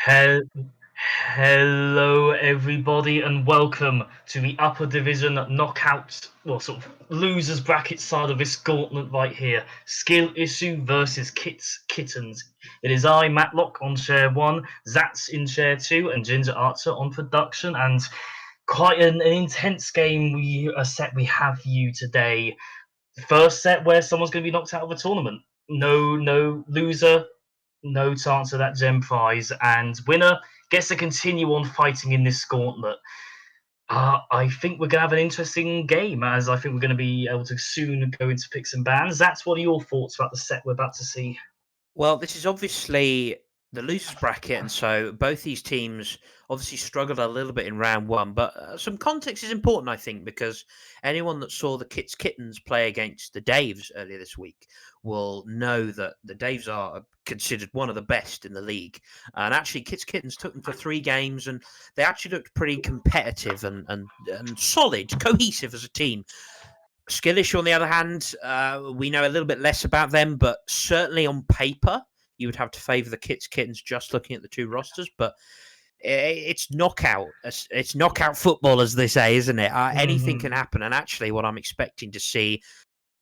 Hel- Hello, everybody, and welcome to the upper division knockout, well, sort of losers bracket side of this gauntlet right here. Skill issue versus Kittens. It is I, Matlock, on share one, Zats in share two, and Ginger Archer on production. And quite an intense game a set we have for you today. First set where someone's going to be knocked out of a tournament. No loser, no chance of that gem prize, and winner gets to continue on fighting in this gauntlet. I think we're going to have an interesting game, as I think we're going to be able to soon go into picks and bans. That's what are your thoughts about the set we're about to see? Well, this is obviously the losers bracket, and so both these teams obviously struggled a little bit in round one. But some context is important, I think, because anyone that saw the Kittens play against the Daves earlier this week will know that the Daves are considered one of the best in the league. And actually, Kittens took them to 3 games, and they actually looked pretty competitive and solid, cohesive as a team. Skillish, on the other hand, we know a little bit less about them, but certainly on paper, you would have to favour the Kittens just looking at the two rosters. But it's knockout. It's knockout football, as they say, isn't it? Anything can happen. And actually, what I'm expecting to see,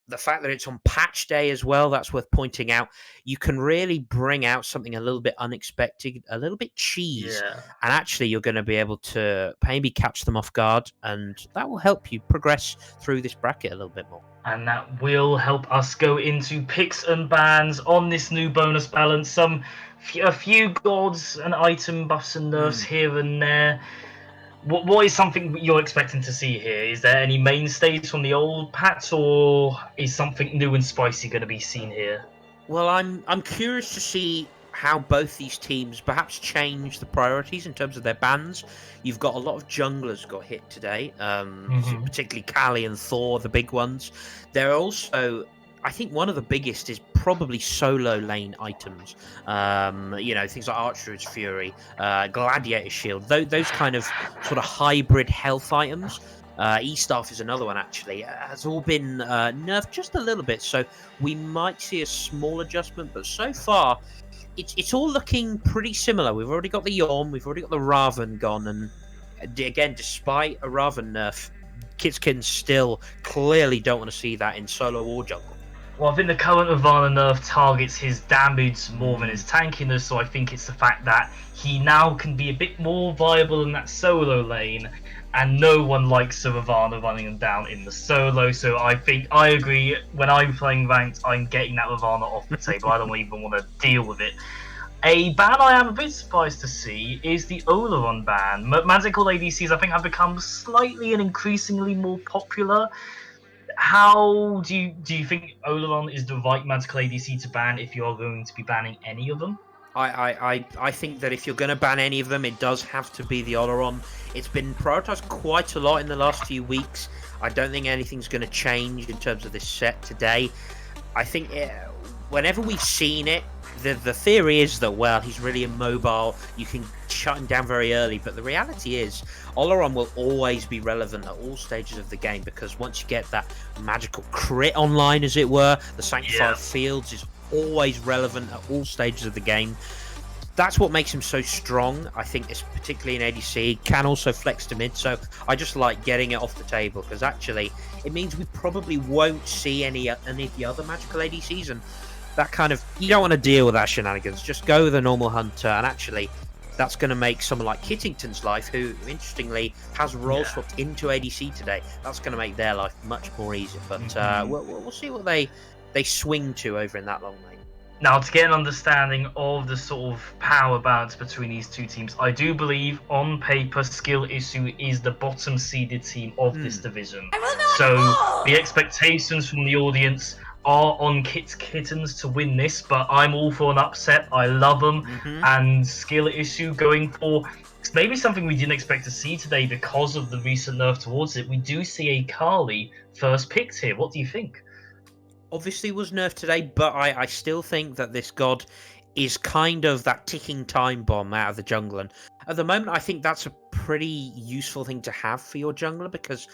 the fact that it's on patch day as well, that's worth pointing out. You can really bring out something a little bit unexpected, a little bit cheese, Yeah, and actually you're going to be able to maybe catch them off guard, and that will help you progress through this bracket a little bit more. and that will help us go into picks and bans on this new bonus balance. A few gods and item buffs and nerfs here and there. What is something you're expecting to see here? Is there any mainstays from the old patch, or is something new and spicy going to be seen here? Well, I'm curious to see how both these teams perhaps change the priorities in terms of their bans. You've got a lot of junglers got hit today, particularly Kali and Thor, the big ones. There are also, I think one of the biggest is probably solo lane items. Things like Archer's Fury, Gladiator Shield, those kind of sort of hybrid health items. E-Staff is another one, actually. Has all been nerfed just a little bit, so we might see a small adjustment, but so far it's all looking pretty similar. We've already got the Yorm, we've already got the Raven gone, and again, despite a Raven nerf, Kittens still clearly don't want to see that in solo or jungle. Well, I think the current Ivana nerf targets his damage more than his tankiness, so I think it's the fact that he now can be a bit more viable in that solo lane, and no one likes a Ravana running him down in the solo, so I think I agree. When I'm playing ranked, I'm getting that Ravana off the table. I don't even want to deal with it. A ban I am a bit surprised to see is the Oleron ban. Magical ADCs, I think, have become slightly and increasingly more popular. How do you think Oleron is the right magical ADC to ban if you are going to be banning any of them? I think that if you're going to ban any of them, it does have to be the Oleron. It's been prioritized quite a lot in the last few weeks. I don't think anything's going to change in terms of this set today. I think whenever we've seen it, the theory is that, well, he's really immobile. You can shut him down very early. But the reality is, Oleron will always be relevant at all stages of the game, because once you get that magical crit online, as it were, the Sanctified Fields is always relevant at all stages of the game. That's what makes him so strong. I think it's particularly in ADC. Can also flex to mid, so I just like getting it off the table, because actually it means we probably won't see any of the other magical ADCs, and that kind of, you don't want to deal with that shenanigans. Just go with a normal hunter, and actually that's going to make someone like Kittington's life, who interestingly has role swapped into ADC today, that's going to make their life much more easier. But we'll see what they swing to over in that long lane. Now, to get an understanding of the sort of power balance between these two teams, I do believe on paper Skill Issue is the bottom seeded team of this division. So the expectations from the audience are on Kittens to win this, but I'm all for an upset. I love them. And Skill Issue going for maybe something we didn't expect to see today because of the recent nerf towards it. We do see a Kali first picked here. What do you think? Obviously was nerfed today, but I still think that this god is kind of that ticking time bomb out of the jungle. And at the moment, I think that's a pretty useful thing to have for your jungler, because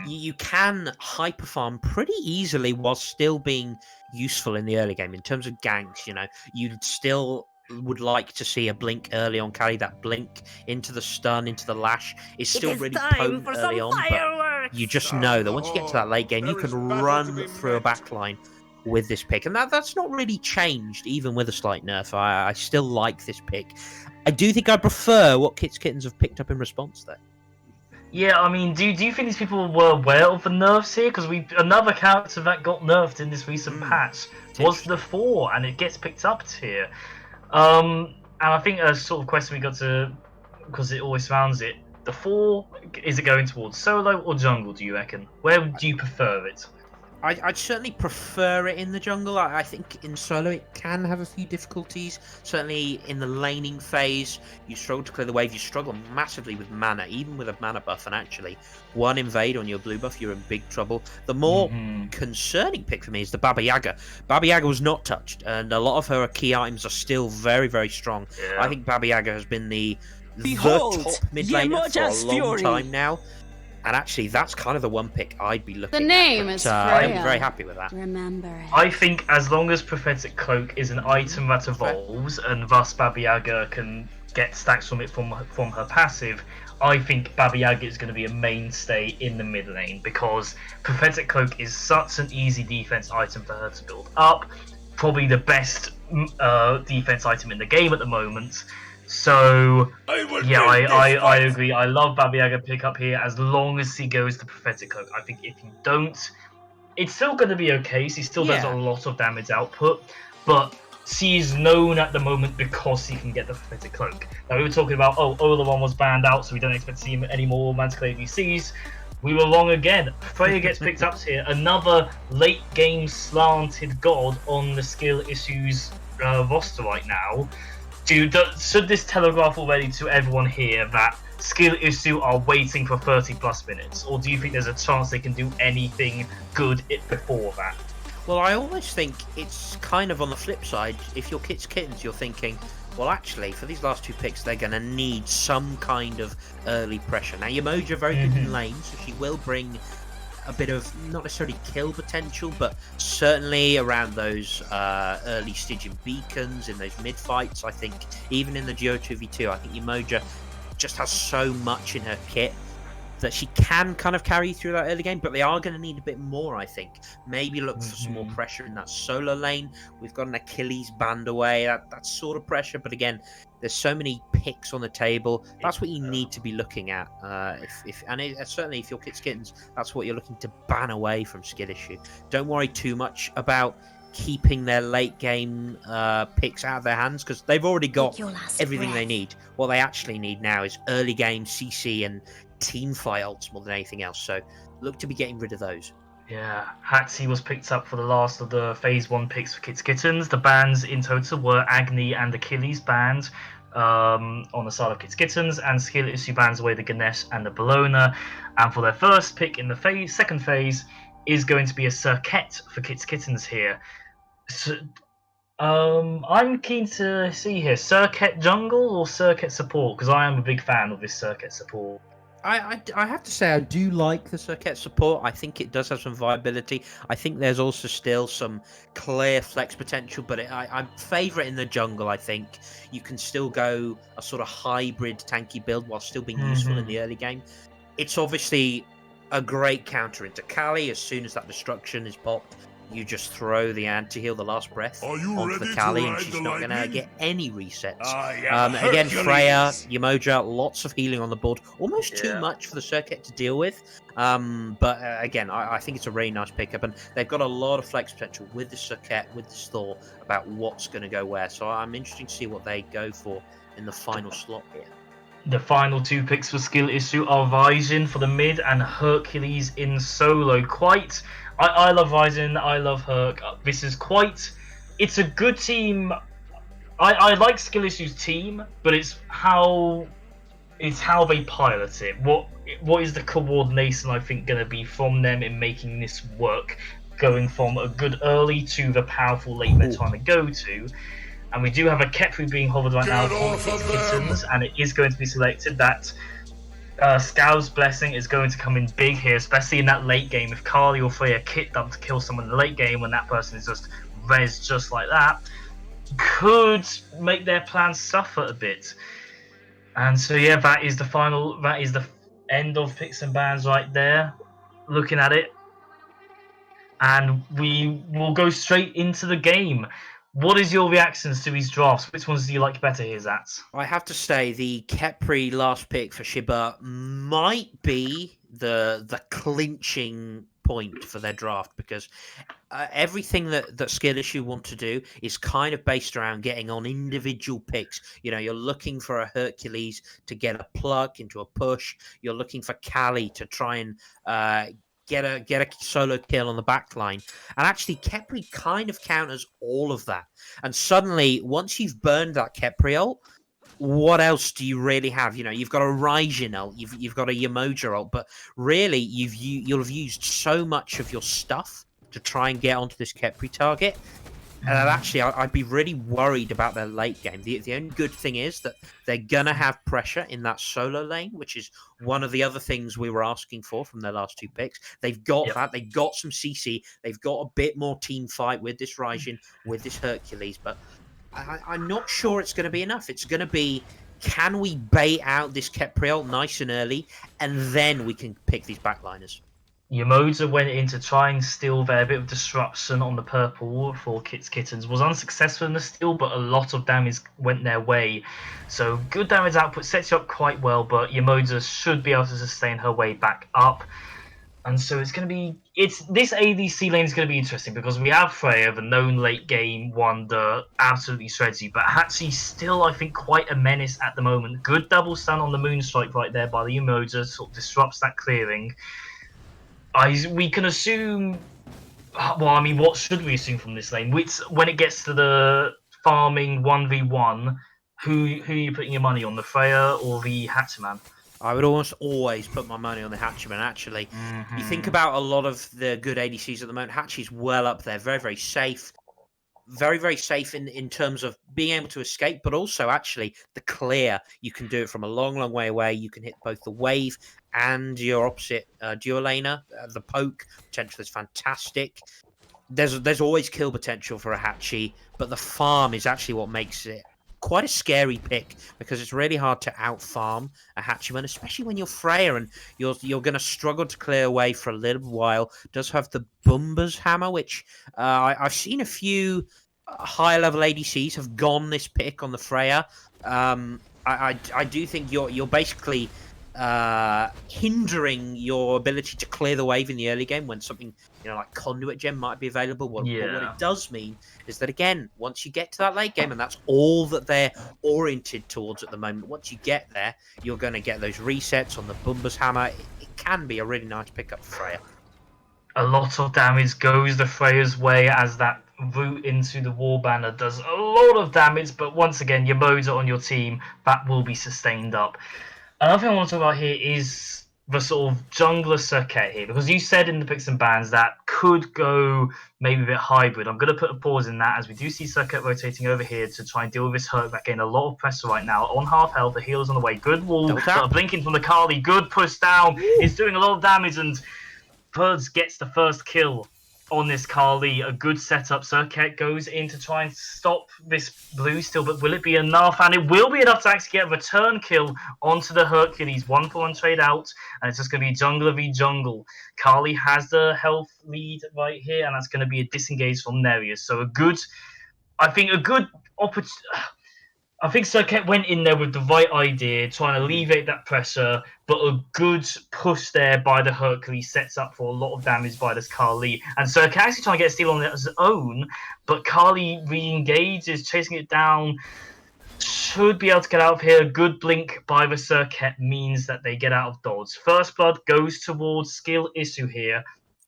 you can hyper farm pretty easily while still being useful in the early game in terms of ganks. You'd still would like to see a blink early on carry. That blink into the stun, into the lash is still really potent early on, but you just know that once you get to that late game, you can run through a backline with this pick, and that's not really changed even with a slight nerf. I still like this pick. I do think I prefer what Kittens have picked up in response there. Yeah, I mean, do you think these people were aware of the nerfs here? Because another character that got nerfed in this recent patch was the 4, and it gets picked up here. And I think a sort of question we got to, because it always surrounds it, the 4, is it going towards solo or jungle, do you reckon? Where do you prefer it? I'd certainly prefer it in the jungle. I think in solo it can have a few difficulties. Certainly in the laning phase, you struggle to clear the wave. You struggle massively with mana, even with a mana buff. And actually, one invade on your blue buff, you're in big trouble. The more concerning pick for me is the Baba Yaga. Baba Yaga was not touched, and a lot of her key items are still very, very strong. Yeah. I think Baba Yaga has been the top mid laner for a long time now. And actually, that's kind of the one pick I'd be looking at. The name is Freya. I'm very happy with that. Remember it. I think as long as Prophetic Cloak is an item that evolves, and thus Baba Yaga can get stacks from it from her passive, I think Baba Yaga is going to be a mainstay in the mid lane, because Prophetic Cloak is such an easy defense item for her to build up. Probably the best defense item in the game at the moment. So, yeah, I agree. I love Baba Yaga pick up here as long as he goes to Prophetic Cloak. I think if you don't, it's still going to be okay. She still does a lot of damage output, but she is known at the moment because he can get the Prophetic Cloak. Now, we were talking about, Olaron was banned out, so we don't expect to see him any more Manticore ADCs. We were wrong again. Freya gets picked up here. Another late game slanted god on the skill issues roster right now. Should this telegraph already to everyone here that skill issue are waiting for 30 plus minutes, or do you think there's a chance they can do anything good before that? Well, I always think it's kind of on the flip side. If you're Kittens, you're thinking, well, actually, for these last 2 picks, they're going to need some kind of early pressure. Now, Yamoja very good in lane, so she will bring a bit of, not necessarily kill potential, but certainly around those early staging beacons in those mid fights. I think even in the Geo2v2, I think Yamoja just has so much in her kit that she can kind of carry you through that early game, but they are going to need a bit more, I think. Maybe look for some more pressure in that solo lane. We've got an Achilles band away, that sort of pressure, but again, there's so many picks on the table. That's what you need to be looking at. Certainly if you're Kittens, that's what you're looking to ban away from skill issue. Don't worry too much about keeping their late game picks out of their hands, because they've already got everything they need. What they actually need now is early game CC and team fight ults more than anything else. So look to be getting rid of those. Yeah, Hatsy was picked up for the last of the phase 1 picks for Kittens. The bans in total were Agni and Achilles banned on the side of Kittens, and skill issue bans away the Ganesh and the Bellona. And for their first pick in the second phase is going to be a Circuit for Kittens here. So, I'm keen to see here, Circuit jungle or Circuit support, because I am a big fan of this Circuit support. I have to say I do like the Circuit support. I think it does have some viability. I think there's also still some clear flex potential, but I favour it in the jungle. I think you can still go a sort of hybrid tanky build while still being useful in the early game. It's obviously a great counter into Kali. As soon as that destruction is popped, you just throw the anti-heal, the last breath, onto the Kali, and she's not going to get any resets. Again, Freya, Yamoja, lots of healing on the board. Almost too much for the Circuit to deal with. But again, I think it's a really nice pickup, and they've got a lot of flex potential with the Circuit, with this Thor, about what's going to go where. So I'm interested to see what they go for in the final slot here. The final 2 picks for skill issue are Vyjin for the mid and Hercules in solo. I love Vyjin, I love Herc. It's a good team. I like skill issue's team, but it's how they pilot it. What is the coordination, I think, going to be from them in making this work, going from a good early to the powerful late they're trying to go to. And we do have a Kepri being hovered right now for Kittens, and it is going to be selected that Scow's Blessing is going to come in big here, especially in that late game. If Kali or Freya kit them to kill someone in the late game when that person is just res just like that, could make their plans suffer a bit. And so yeah, that is the end of picks and bans right there. Looking at it, and we will go straight into the game. What is your reactions to these drafts? Which ones do you like better here, Zats? I have to say the Kepri last pick for Shiba might be the clinching point for their draft, because everything that Skill Issue want to do is kind of based around getting on individual picks. You know, you're looking for a Hercules to get a pluck into a push. You're looking for Kali to try and get a solo kill on the back line. And actually, Kepri kind of counters all of that. And suddenly, once you've burned that Kepri ult, what else do you really have? You know, you've got a Raijin ult, you've got a Yamoja ult, but really you'll have used so much of your stuff to try and get onto this Kepri target. And actually, I'd be really worried about their late game. The only good thing is that they're going to have pressure in that solo lane, which is one of the other things we were asking for from their last two picks. They've got that. They've got some CC. They've got a bit more team fight with this Raijin, with this Hercules. But I'm not sure it's going to be enough. It's going to be, can we bait out this Kepri ult nice and early, and then we can pick these backliners. Yamoja went in to try and steal there. A bit of disruption on the purple for Kittens. Was unsuccessful in the steal, but a lot of damage went their way. So good damage output sets you up quite well, but Yamoja should be able to sustain her way back up. And so it's going to be... This ADC lane is going to be interesting because we have Freya, the known late game wonder, absolutely shreds you. But Hachi still, I think, quite a menace at the moment. Good double stun on the Moonstrike right there by the Yamoja, sort of disrupts that clearing. We can assume... Well, I mean, what should we assume from this lane? When it gets to the farming 1v1, who are you putting your money on, the Freya or the Hatchaman? I would almost always put my money on the Hatchaman, actually. You think about a lot of the good ADCs at the moment, Hachi's well up there, very, very safe. Very, very safe in terms of being able to escape, but also actually the clear. You can do it from a long, long way away. You can hit both the wave and your opposite dual laner. The poke potential is fantastic. There's always kill potential for a Hachi, but the farm is actually what makes it quite a scary pick, because it's really hard to out farm a Hatchaman, especially when you're Freya and you're going to struggle to clear away for a little while. It does have the Bumba's hammer, which I've seen a few higher level ADCs have gone this pick on the Freya. I do think you're basically hindering your ability to clear the wave in the early game when something, you know, like Conduit Gem might be available. But what it does mean is that, again, once you get to that late game, and that's all that they're oriented towards at the moment, once you get there, you're going to get those resets on the Bumba's hammer. It can be a really nice pickup for Freya. A lot of damage goes the Freya's way as that route into the War Banner does a lot of damage, but once again, your Yamoja on your team, that will be sustained up. Another thing I want to talk about here is the sort of jungler circuit here, because you said in the picks and bans that could go maybe a bit hybrid. I'm going to put a pause in that, as we do see circuit rotating over here to try and deal with this hurt that getting a lot of pressure right now. On half health, the healer's on the way. Good wall, blinking from the Kali. Good push down. It's doing a lot of damage, and Birds gets the first kill on this Kali. A good setup. Circuit goes in to try and stop this blue still, but will it be enough? And it will be enough to actually get a return kill onto the Hercules. 1-for-1 trade out, and it's just going to be jungler v jungle. Kali has the health lead right here, and that's going to be a disengage from Nereus. So I think Circuit went in there with the right idea, trying to alleviate that pressure, but a good push there by the Hercules sets up for a lot of damage by this Kali. And Circuit actually trying to get a steal on it his own, but Kali re-engages, chasing it down, should be able to get out of here. A good blink by the Circuit means that they get out of dodge. First blood goes towards Skill Issue here.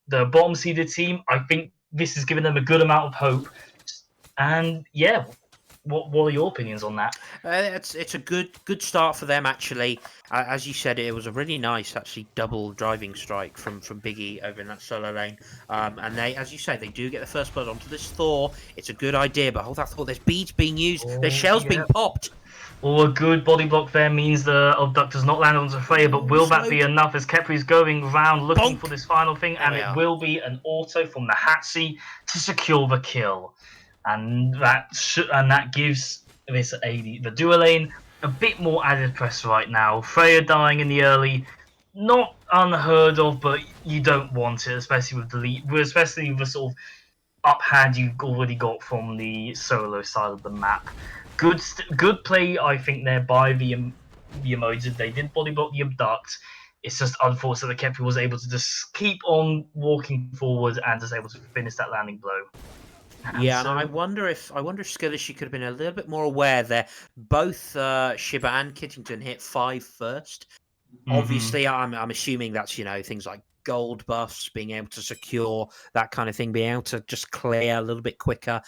The bottom seeded team, I think this is giving them a good amount of hope. And yeah, what are your opinions on that? It's a good start for them, actually. As you said, it was a really nice, actually, double driving strike from Biggie over in that solo lane. And they, as you say, they do get the first blood onto this Thor. It's a good idea, but hold that thought. There's beads being used. There's shells being popped. Or a good body block there means the Abduct does not land onto Freya, but will that be enough as Kepri's going around looking for this final thing, and it will be an auto from the Hachi to secure the kill. and that gives this the dual lane a bit more added pressure right now. Freya dying in the early, not unheard of, but you don't want it, especially with the lead, especially with the sort of uphand you've already got from the solo side of the map. Good play, I think, there by the emojis. They did body block the abduct. It's just unfortunate that Kepi was able to just keep on walking forward and just able to finish that landing blow. Yeah, and I wonder if Skillish could have been a little bit more aware there. Both Shiba and Kittington hit 5 first. Obviously, I'm assuming that's things like gold buffs, being able to secure that kind of thing, being able to just clear a little bit quicker.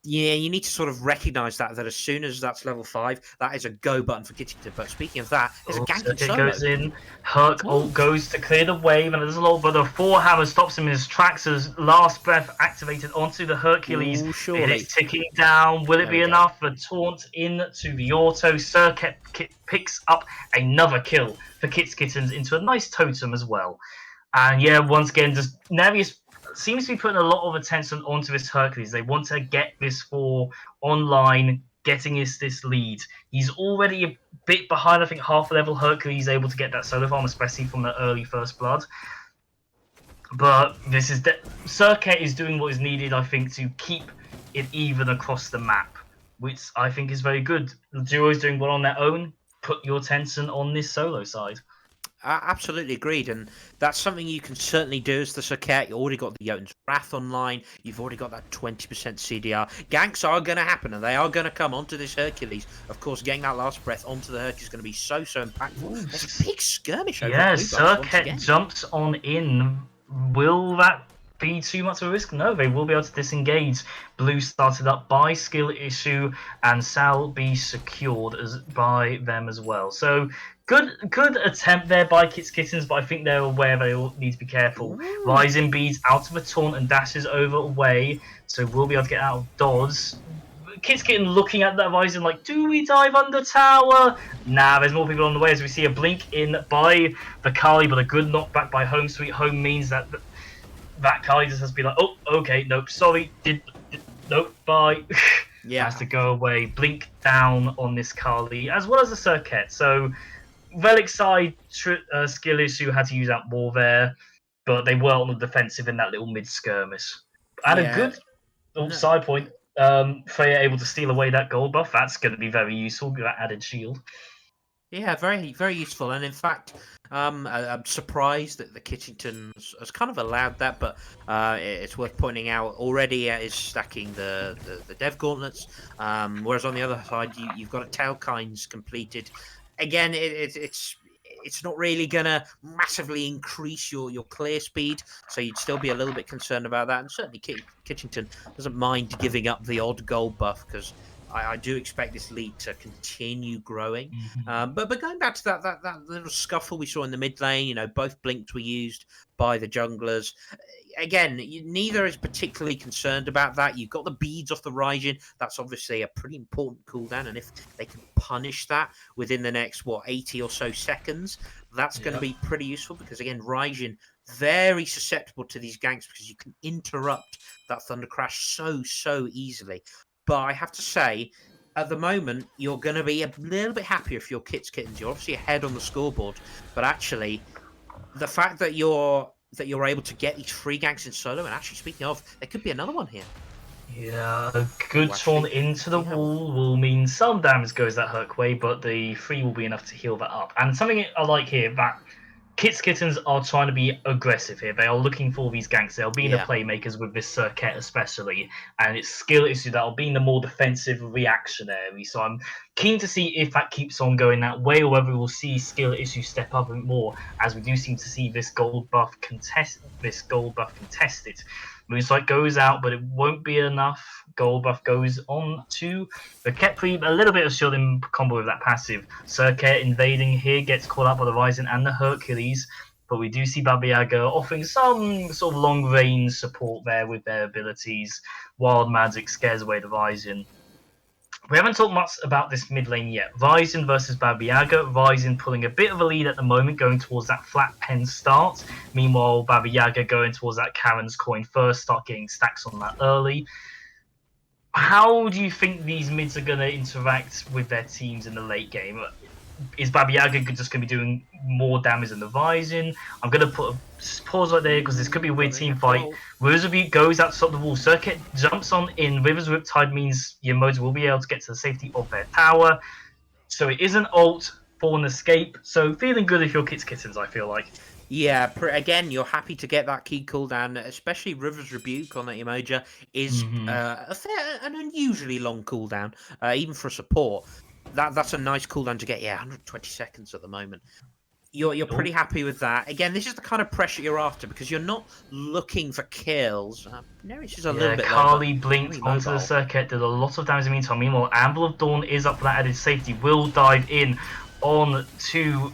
Yeah, you need to sort of recognise that as soon as that's level 5, that is a go button for Kittington. But speaking of that, there's a gank in solo. Goes in, Herc ult goes to clear the wave, and there's a little, but the forehammer stops him in his tracks as last breath activated onto the Hercules. Ooh, it is ticking down. Will it be enough? The taunt into the auto. Circuit picks up another kill for Kittens into a nice totem as well. And yeah, once again, just Nevius seems to be putting a lot of attention onto this Hercules. They want to get this for online, getting us this lead. He's already a bit behind, I think half a level. Hercules able to get that solo farm, especially from the early first blood. But this is Circuit is doing what is needed, I think, to keep it even across the map, which I think is very good. The duo is doing well on their own. Put your attention on this solo side. Absolutely agreed, and that's something you can certainly do as the Circuit. You already got the Jotun's Wrath online. You've already got that 20% CDR. Ganks are going to happen, and they are going to come onto this Hercules. Of course, getting that last breath onto the Hercules is going to be so impactful. There's a big skirmish over. Yeah, Circuit jumps on in. Will that be too much of a risk? No, they will be able to disengage. Blue started up by skill issue, and Sal be secured by them as well. So good attempt there by Kittens, but I think they're aware they all need to be careful. Rising beads out of a taunt and dashes over away, so we'll be able to get out of dodge. Kitten looking at that Rising like, do we dive under tower? Nah, there's more people on the way as we see a blink in by the Kali, but a good knockback by Home Sweet Home means that Kali just has to be like, oh, okay, nope, sorry, nope, bye. Yeah, has to go away. Blink down on this Kali, as well as the Circuit. So Relic side skill issue had to use out more there, but they were on the defensive in that little mid skirmish. And a good side point, Freya able to steal away that gold buff. That's going to be very useful, that added shield. Yeah, very, very useful. And in fact, I'm surprised that the Kittens has kind of allowed that, but it's worth pointing out already is stacking the dev gauntlets, whereas on the other side, you've got a Tailkines completed. Again, it's not really going to massively increase your clear speed, so you'd still be a little bit concerned about that. And certainly Kitchington doesn't mind giving up the odd gold buff, because I do expect this lead to continue growing. But going back to that little scuffle we saw in the mid lane, both blinks were used by the junglers. Again, neither is particularly concerned about that. You've got the beads off the Raijin. That's obviously a pretty important cooldown, and if they can punish that within the next 80 or so seconds, that's going to be pretty useful, because again, Raijin very susceptible to these ganks, because you can interrupt that Thunder Crash so easily. But I have to say, at the moment, you're going to be a little bit happier if you're Kittens. You're obviously ahead on the scoreboard, but actually, the fact that you're able to get these free ganks in solo, and actually, speaking of, there could be another one here. Yeah, a good taunt into the wall will mean some damage goes that Herc way, but the free will be enough to heal that up. And something I like here, that Kittens are trying to be aggressive here. They are looking for these ganks. They'll be the playmakers with this Circuit especially, and it's skill issue that'll be the more defensive reactionary. So I'm keen to see if that keeps on going that way, or whether we'll see skill issue step up a bit more, as we do seem to see this gold buff contested. Moonsight goes out, but it won't be enough. Gold buff goes on to the Kepri. A little bit of shielding combo with that passive. Circuit invading here, gets caught up by the Ryzen and the Hercules. But we do see Baba Yaga offering some sort of long range support there with their abilities. Wild Magic scares away the Ryzen. We haven't talked much about this mid lane yet. Ryzen versus Baba Yaga. Ryzen pulling a bit of a lead at the moment, going towards that flat pen start. Meanwhile, Baba Yaga going towards that Karen's coin first, start getting stacks on that early. how do you think these mids are going to interact with their teams in the late game? Is Baba Yaga just going to be doing more damage than the Visine? I'm going to put a pause right there because this could be a weird team fight. Rivers of Butte goes out to stop the wall. Circuit jumps on in. Rivers of Riptide means your modes will be able to get to the safety of their tower. So it is an ult for an escape. So feeling good if you're Kittens, I feel like. Yeah, again, you're happy to get that key cooldown, especially River's Rebuke on that Emoja is an unusually long cooldown, even for support. That's a nice cooldown to get. Yeah, 120 seconds at the moment. You're pretty happy with that. Again, this is the kind of pressure you're after because you're not looking for kills. Neris is a little bit Carly low, blinked onto the circuit, did a lot of damage in the meantime. Meanwhile, Amble of Dawn is up for that added safety. Will dive in onto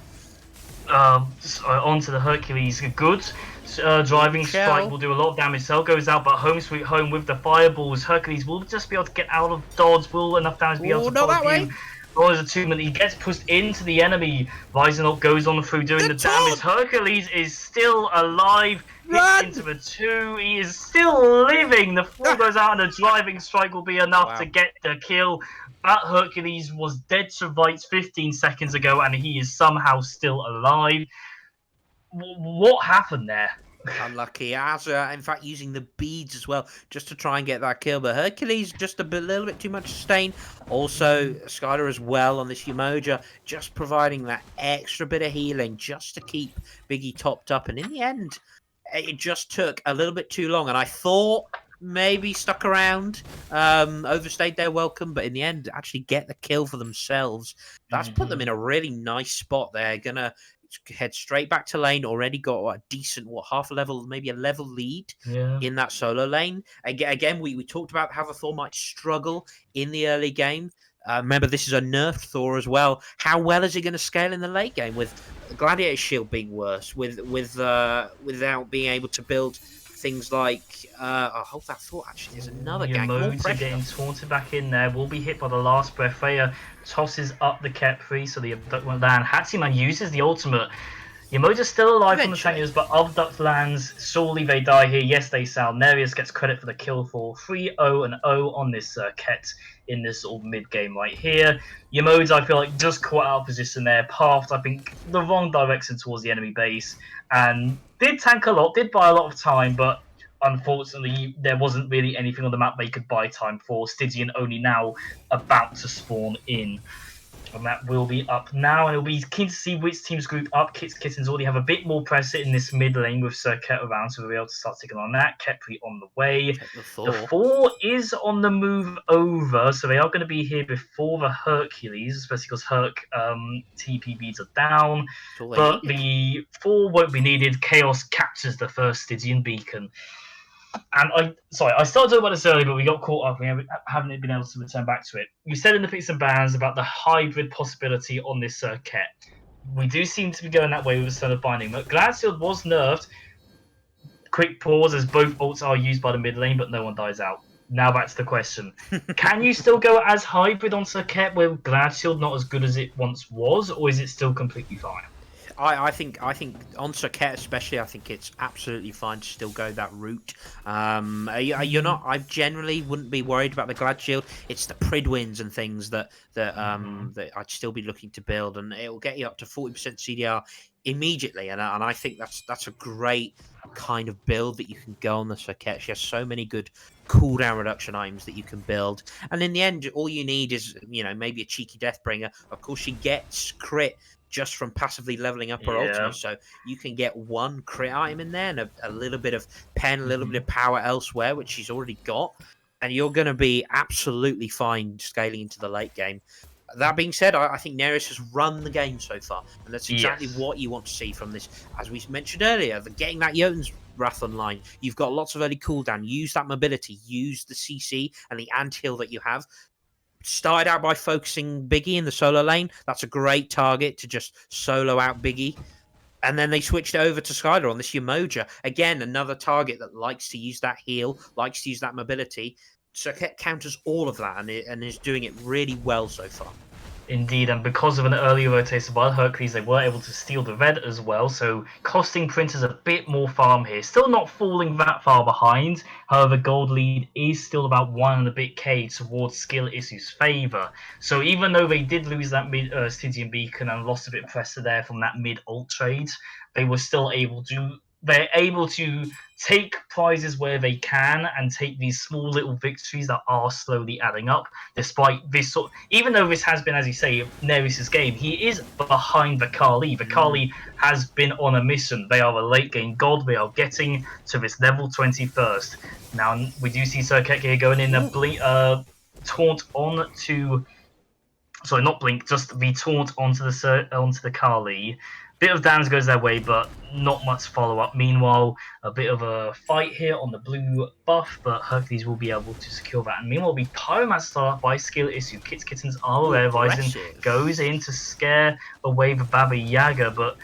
the Hercules. Good driving strike will do a lot of damage. Cell goes out, but home sweet home with the fireballs. Hercules will just be able to get out of dodge. Will enough damage be able to follow through? Oh, there's a 2-minute. He gets pushed into the enemy. Visenot goes on through doing the damage. Hercules is still alive. Hits into the 2. He is still living. The 4 goes out, and a driving strike will be enough to get the kill. That Hercules was dead to rights 15 seconds ago, and he is somehow still alive. What happened there? Unlucky. Azra, in fact, using the beads as well just to try and get that kill. But Hercules just a little bit too much sustain. Also, Skylar as well on this Umoja, just providing that extra bit of healing just to keep Biggie topped up. And in the end, it just took a little bit too long. And I thought maybe stuck around, overstayed their welcome, but in the end, actually get the kill for themselves. That's put them in a really nice spot. They're gonna head straight back to lane. Already got a decent, half a level, maybe a level lead in that solo lane. Again, we talked about how the Thor might struggle in the early game. Remember, this is a nerfed Thor as well. How well is he going to scale in the late game with Gladiator Shield being worse, without being able to build things like hold that thought. Actually, there's another gang. Modes are getting taunted back in there. Will be hit by the last breath. Freya tosses up the Kep3, so the abduct land. Hatziman uses the ultimate. Yamoja's still alive from the Tanyas, but abduct lands. Surely they die here. Yes, they sell. Nereus gets credit for the kill for 3-0 and 0 on this Ket in this sort of mid game right here. Yamoja, I feel like, just caught out of position there, pathed, I think, the wrong direction towards the enemy base, and did tank a lot, did buy a lot of time, but unfortunately, there wasn't really anything on the map they could buy time for. Stygian only now about to spawn in. And that will be up now, and it'll be keen to see which teams group up. Kittens already have a bit more pressure in this mid lane with Circuit around, so we'll be able to start taking on that. Kepri on the way. The 4 is on the move over, so they are going to be here before the Hercules, especially because Herc TP beads are down. But the 4 won't be needed. Chaos captures the first Stygian beacon. And I started talking about this earlier, but we got caught up. We haven't been able to return back to it. You said in the picks and bans about the hybrid possibility on this Ket. We do seem to be going that way with the Son of Binding. But Gladshield was nerfed. Quick pause as both ults are used by the mid lane, but no one dies out. Now back to the question. Can you still go as hybrid on Ket with Gladshield not as good as it once was, or is it still completely fine? I think on Circuit especially, I think it's absolutely fine to still go that route. You're not. I generally wouldn't be worried about the Glad Shield. It's the Pridwins and things that I'd still be looking to build, and it will get you up to 40% CDR immediately. And I think that's a great kind of build that you can go on the Circuit. She has so many good cooldown reduction items that you can build, and in the end, all you need is maybe a cheeky Deathbringer. Of course, she gets crit just from passively leveling up her ultimate, so you can get one crit item in there and a little bit of pen, a little bit of power elsewhere, which she's already got, and you're going to be absolutely fine scaling into the late game. That being said, I think Nereus has run the game so far, and that's exactly what you want to see from this. As we mentioned earlier, getting that Jotun's Wrath online, you've got lots of early cooldown, use that mobility, use the CC and the ant-heal that you have. Started out by focusing Biggie in the solo lane. That's a great target to just solo out Biggie. And then they switched over to Skylar on this Umoja. Again, another target that likes to use that heal, likes to use that mobility. Circuit counters all of that and is doing it really well so far. Indeed, and because of an earlier rotation by Hercules, they were able to steal the red as well, so costing Printers a bit more farm here. Still not falling that far behind, however, gold lead is still about 1 and a bit K towards Skill Issue's favour. So even though they did lose that mid Stygian Beacon and lost a bit of pressure there from that mid-ult trade, they were still able to... They're able to take prizes where they can and take these small little victories that are slowly adding up, despite this sort. Even though this has been, as you say, Neris's game, he is behind Vakali. Vakali has been on a mission. They are a late game god. They are getting to this level 21st. Now we do see Circuit here going in a taunt on to. Sorry, not blink, just the taunt onto the Kali. Bit of damage goes their way, but not much follow up. Meanwhile, a bit of a fight here on the blue buff, but Hercules will be able to secure that. And meanwhile, be Pyromancer started by Skill Issue. Kittens are aware. Ryzen goes in to scare away the Baba Yaga, but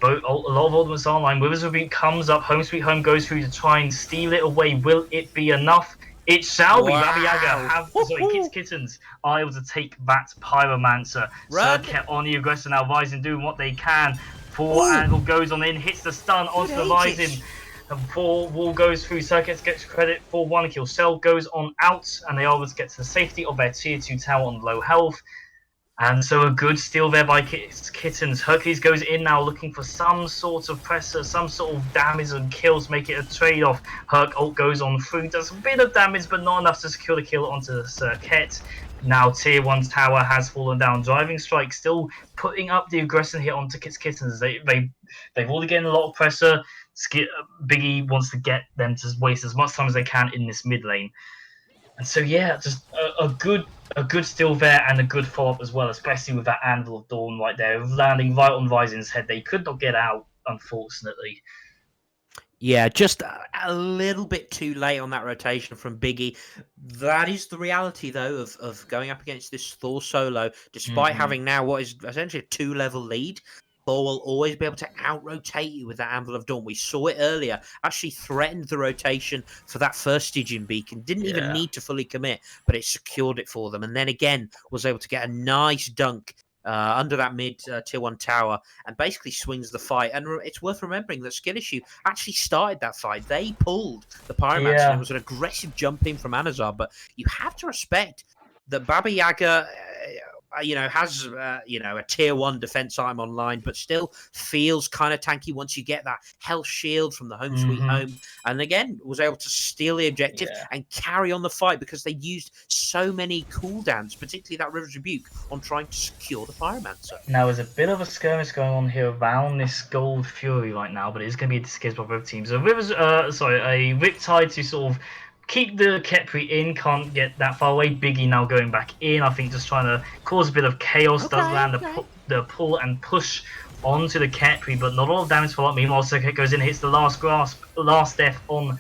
a lot of ultimates are online. Withers Rebuke comes up. Home Sweet Home goes through to try and steal it away. Will it be enough? It shall be. Baba Yaga Kittens are able to take that Pyromancer. Circuit on the aggressor now. Ryzen doing what they can. Angle goes on in, hits the stun onto the Ryzen. Wall goes through. Circuit gets credit for 1 kill. Cell goes on out, and they are able to get to the safety of their tier 2 tower on low health. And so a good steal there by Kittens. Hercules goes in now looking for some sort of pressure, some sort of damage and kills, make it a trade-off. Herc ult goes on through, does a bit of damage, but not enough to secure the kill onto the Circuit. Now tier 1's tower has fallen down. Driving Strike still putting up the aggression here onto Kittens. They've already getting a lot of pressure. Biggie wants to get them to waste as much time as they can in this mid lane. And so yeah, just a good steal there and a good follow-up as well, especially with that Anvil of Dawn right there, landing right on Ryzen's head. They could not get out, unfortunately. Yeah, just a little bit too late on that rotation from Biggie. That is the reality, though, of going up against this Thor solo, despite having now what is essentially a 2-level lead. Thor will always be able to out-rotate you with that Anvil of Dawn. We saw it earlier. Actually threatened the rotation for that first Stygian Beacon. Didn't even need to fully commit, but it secured it for them. And then again, was able to get a nice dunk under that mid tier 1 tower and basically swings the fight. And it's worth remembering that Skill Issue actually started that fight. They pulled the Pyromancer. And it was an aggressive jump in from Anazar, but you have to respect that Baba Yaga has a tier 1 defense item online, but still feels kind of tanky once you get that health shield from the Home Sweet Home. And again, was able to steal the objective and carry on the fight because they used so many cooldowns, particularly that River's Rebuke, on trying to secure the Pyromancer. Now, there's a bit of a skirmish going on here around this Gold Fury right now, but it is going to be a skirmish by both teams. A Riptide to sort of keep the Kepri in, can't get that far away. Biggie now going back in, I think just trying to cause a bit of chaos. Does land the pull and push onto the Kepri, but not all damage for that. Meanwhile, Circuit goes in, hits the last death onto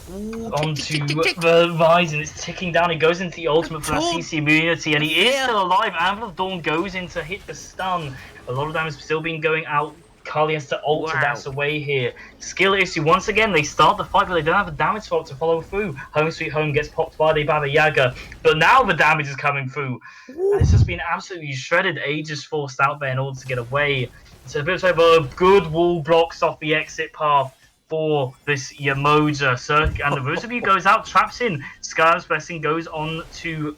the Ryzen. It's ticking down. He goes into the ultimate for that CC immunity, and he is still alive. Anvil of Dawn goes in to hit the stun. A lot of damage still being going out. Kali has to ult, so that's away here. Skill Issue, once again, they start the fight, but they don't have a damage spot to follow through. Home Sweet Home gets popped by the Baba Yaga, but now the damage is coming through. And it's just been absolutely shredded. Aegis forced out there in order to get away. So a bit of a good wall blocks off the exit path for this Yamoja. And the Rosabue goes out, traps in. Skylar's Blessing goes on to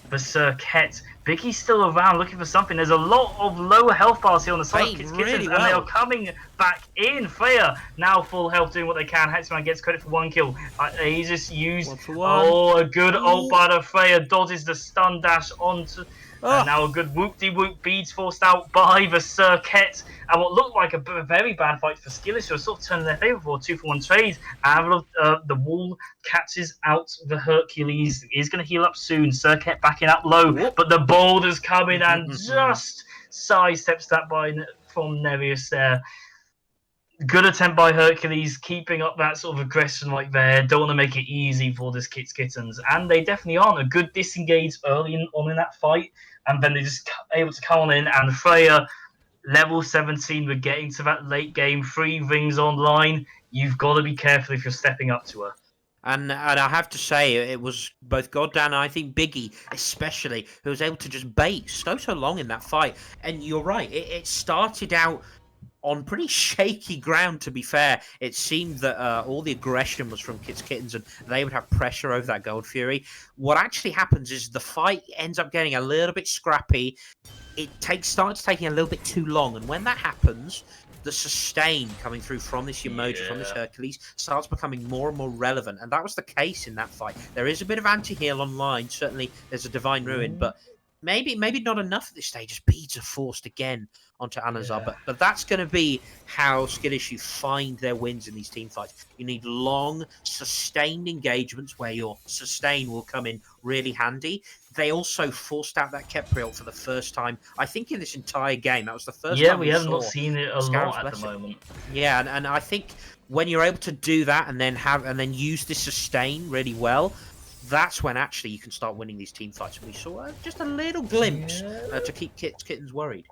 the Circuit. Biggie's still around looking for something. There's a lot of low health bars here on the side of Kittens, and they are coming back in. Freya now full health, doing what they can. Hexman gets credit for 1 kill. He just used a good ult by the Freya, dodges the stun dash onto. And now a good whoop-de-whoop beads forced out by the Circuit. And what looked like a very bad fight for Skill Issue sort of turned in their favour for a 2-for-1 trade. And the wall catches out the Hercules. He's going to heal up soon. Circuit backing up low, but the boulder's coming and just sidesteps that from Nereus there. Good attempt by Hercules, keeping up that sort of aggression right there. Don't want to make it easy for this Kittens. And they definitely aren't. A good disengage early on in that fight. And then they're just able to come on in. And Freya, level 17, we're getting to that late game. 3 rings online. You've got to be careful if you're stepping up to her. And I have to say, it was both Goddan and I think Biggie, especially, who was able to just bait so long in that fight. And you're right, it started out on pretty shaky ground, to be fair. It seemed that all the aggression was from Kittens, and they would have pressure over that Gold Fury. What actually happens is the fight ends up getting a little bit scrappy. Starts taking a little bit too long, and when that happens, the sustain coming through from this emoji, from this Hercules, starts becoming more and more relevant, and that was the case in that fight. There is a bit of anti-heal online. Certainly, there's a Divine Ruin, but maybe not enough at this stage. As beads are forced again onto Anazar, but that's going to be how Skill Issue find their wins in these team fights. You need long, sustained engagements where your sustain will come in really handy. They also forced out that Kepriel for the first time, I think, in this entire game. That was the first time we have not saw seen it a Scarab's lot at the Blessing. moment. Yeah, and I think when you're able to do that and then use this sustain really well, that's when actually you can start winning these team fights. And we saw just a little glimpse to keep Kittens worried.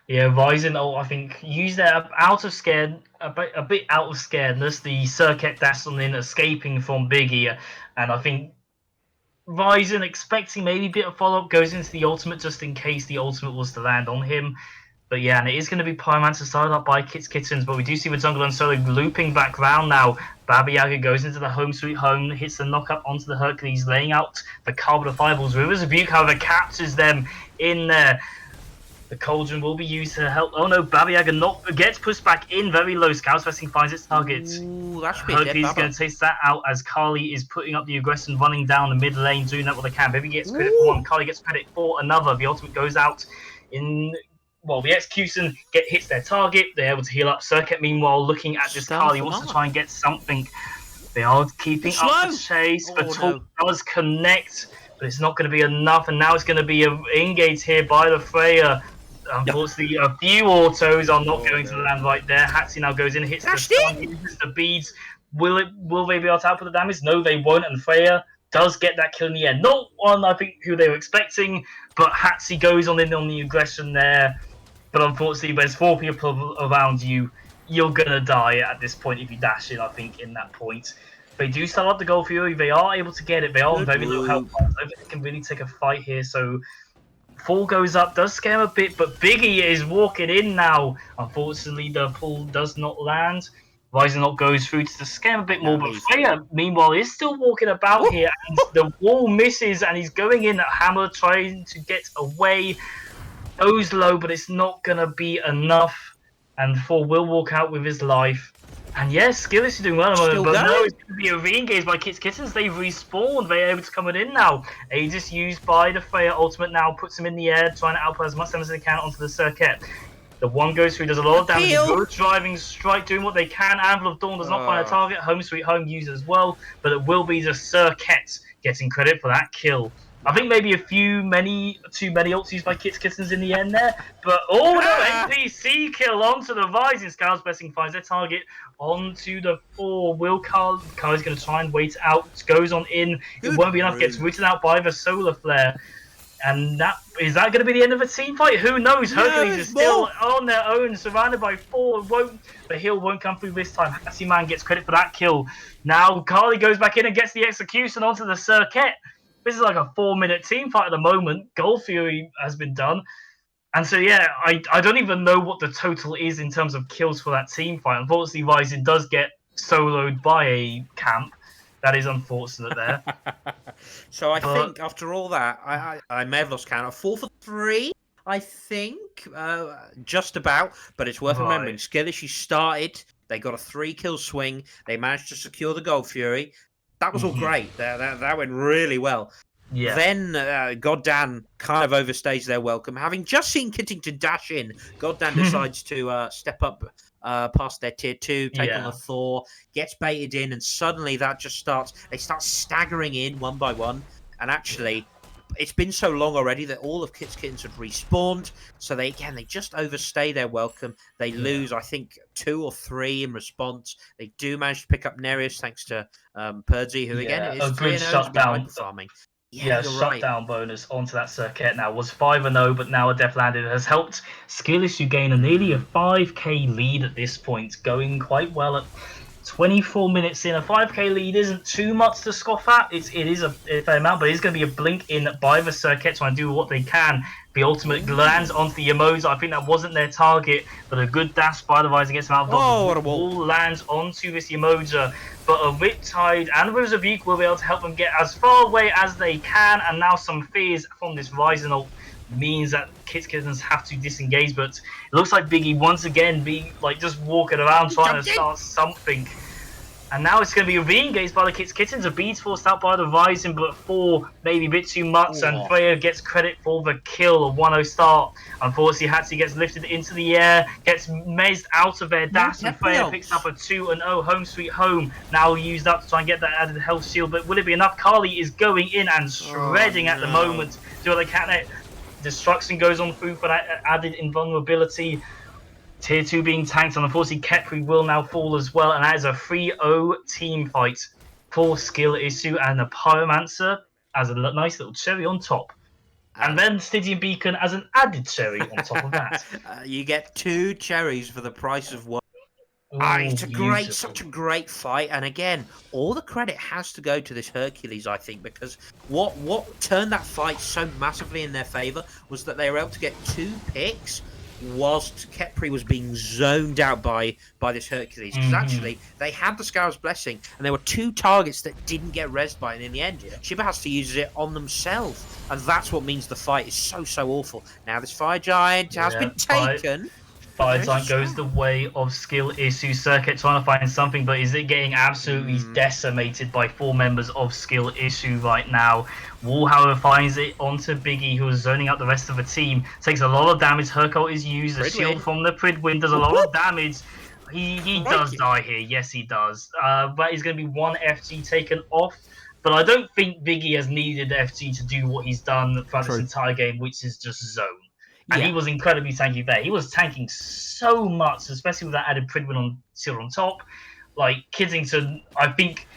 Yeah, Ryzen, I think, used that out of scared, a bit out of scaredness. The circuit dash on in, escaping from Biggie, and I think Ryzen, expecting maybe a bit of follow up, goes into the ultimate just in case the ultimate was to land on him. But yeah, and it is going to be Pyromancer started up by Kittens, but we do see the jungle and Solo looping back round now. Baba Yaga goes into the home sweet home, hits the knock up onto the Hercules, laying out the Carbon of Fireballs. Rivers of Buke, however, captures them in there. The Cauldron will be used to help. Oh no, Baba Yaga gets pushed back in very low. Scout's Vesting finds its target. Ooh, that should be Hercules is dead going to taste that out as Carly is putting up the aggression, running down the mid lane, doing that what they can. Baby gets credit for one, Carly gets credit for another. The ultimate goes out in. Well, the execution hits their target. They're able to heal up. Circuit, meanwhile, looking at this Carly, wants to try and get something. They are keeping up the chase. The talk does connect, but it's not going to be enough. And now it's going to be engaged here by the Freya. Unfortunately, a few autos are not going to land right there. Hatsi now goes in, hits the stun, uses the beads. Will they be able to output the damage? No, they won't. And Freya does get that kill in the end. Not one, I think, who they were expecting, but Hatsi goes on in on the aggression there. But unfortunately, there's 4 people around you. You're going to die at this point if you dash in, I think, in that point. They do start up the Gold Fury. They are able to get it. They are on very low health. I don't think they can really take a fight here, so... Fall goes up, does scare him a bit, but Biggie is walking in now. Unfortunately, the pull does not land. Rising Up goes through to scare him a bit more, but Freya, meanwhile, is still walking about here, and the wall misses, and he's going in at Hammer, trying to get away. Goes low, but it's not going to be enough, and Fall will walk out with his life. And yes, Skillis is doing well at the moment, but no, it's going to be a re-engage by Kittens. They've respawned. They're able to come in now. Aegis used by the Freya ultimate now puts him in the air, trying to output as much damage as they can onto the circuit. The one goes through, does a lot of damage. Good driving strike, doing what they can. Anvil of Dawn does not find a target. Home Sweet Home used as well, but it will be the circuit getting credit for that kill. I think maybe too many ults used by Kittens in the end there. But oh no, NPC kill onto the Rising. Scout's Blessing finds their target onto the 4. Will Carly's going to try and wait out. Goes on in. It won't be enough. Gets rooted out by the Solar Flare. And is that going to be the end of a team fight? Who knows? Hercules is still on their own, surrounded by 4. The heal won't come through this time. Hatsi Man gets credit for that kill. Now Carly goes back in and gets the execution onto the circuit. This is like a 4-minute team fight at the moment. Gold Fury has been done. And so, yeah, I don't even know what the total is in terms of kills for that team fight. Unfortunately, Rising does get soloed by a camp. That is unfortunate there. So I think after all that, I may have lost count. 4 for 3, I think. Just about. But it's worth remembering. Skillish, started. They got a 3-kill swing. They managed to secure the Gold Fury. That was all great. That went really well. Yeah. Then Goddan kind of overstays their welcome. Having just seen Kittington dash in, Goddan decides to step up past their tier 2, take on the Thor, gets baited in, and suddenly that just starts. They start staggering in one by one. And actually, it's been so long already that all of Kittens have respawned. So they just overstay their welcome. They lose, I think, 2 or 3 in response. They do manage to pick up Nereus thanks to Purdsy, who again is 3-0 behind farming. Yeah, shutdown bonus onto that circuit now was 5-0, but now a death landed has helped Skillish gain nearly a 5k lead at this point, going quite well at 24 minutes in, a 5k lead isn't too much to scoff at. It is a fair amount, but it's going to be a blink in by the Circuit trying to do what they can. The ultimate lands onto the Emoza. I think that wasn't their target, but a good dash by the Rising gets him out of dodge. what a The wall. wall lands onto this Emoja, but a Riptide and a Rebuke will be able to help them get as far away as they can, and now some fears from this Rising ult means that Kittens have to disengage, but it looks like Biggie once again being like just walking around trying to start something. And now it's going to be re-engaged by the Kittens. A beat's forced out by the Rising, but 4 maybe a bit too much. And Freya gets credit for the kill, a 1-0 start. Unfortunately, Hatsi gets lifted into the air, gets mezzed out of their dash, and Freya picks up a 2-0 home sweet home. Now used up to try and get that added health shield, but will it be enough? Carly is going in and shredding at the moment. Do what they can. Destruction goes on through for that added invulnerability. Tier 2 being tanked, and unfortunately Kepri will now fall as well, and that is a 3-0 team fight for Skill Issue, and the Pyromancer as a nice little cherry on top. And then Stygian Beacon as an added cherry on top of that. You get 2 cherries for the price of 1. Ooh, It's such a great fight, and again, all the credit has to go to this Hercules, I think, because what turned that fight so massively in their favor was that they were able to get 2 picks whilst Kepri was being zoned out by this Hercules. Because actually, they had the Scarab's Blessing, and there were 2 targets that didn't get rezzed by it in the end. Shiba has to use it on themselves, and that's what means the fight is so awful. Now this Fire Giant has been taken. Fire Giant goes the way of Skill Issue. Circuit trying to find something, but is it getting absolutely decimated by 4 members of Skill Issue right now? Wall, however, finds it onto Biggie, who is zoning out the rest of the team. Takes a lot of damage. Hercule is used. The shield from the Pridwin does a lot of damage. He does die here. Yes, he does. But he's going to be 1 FG taken off. But I don't think Biggie has needed FG to do what he's done throughout this entire game, which is just zone. And he was incredibly tanky there. He was tanking so much, especially with that added Pridwin on shield on top. Like, Kiddington, I think,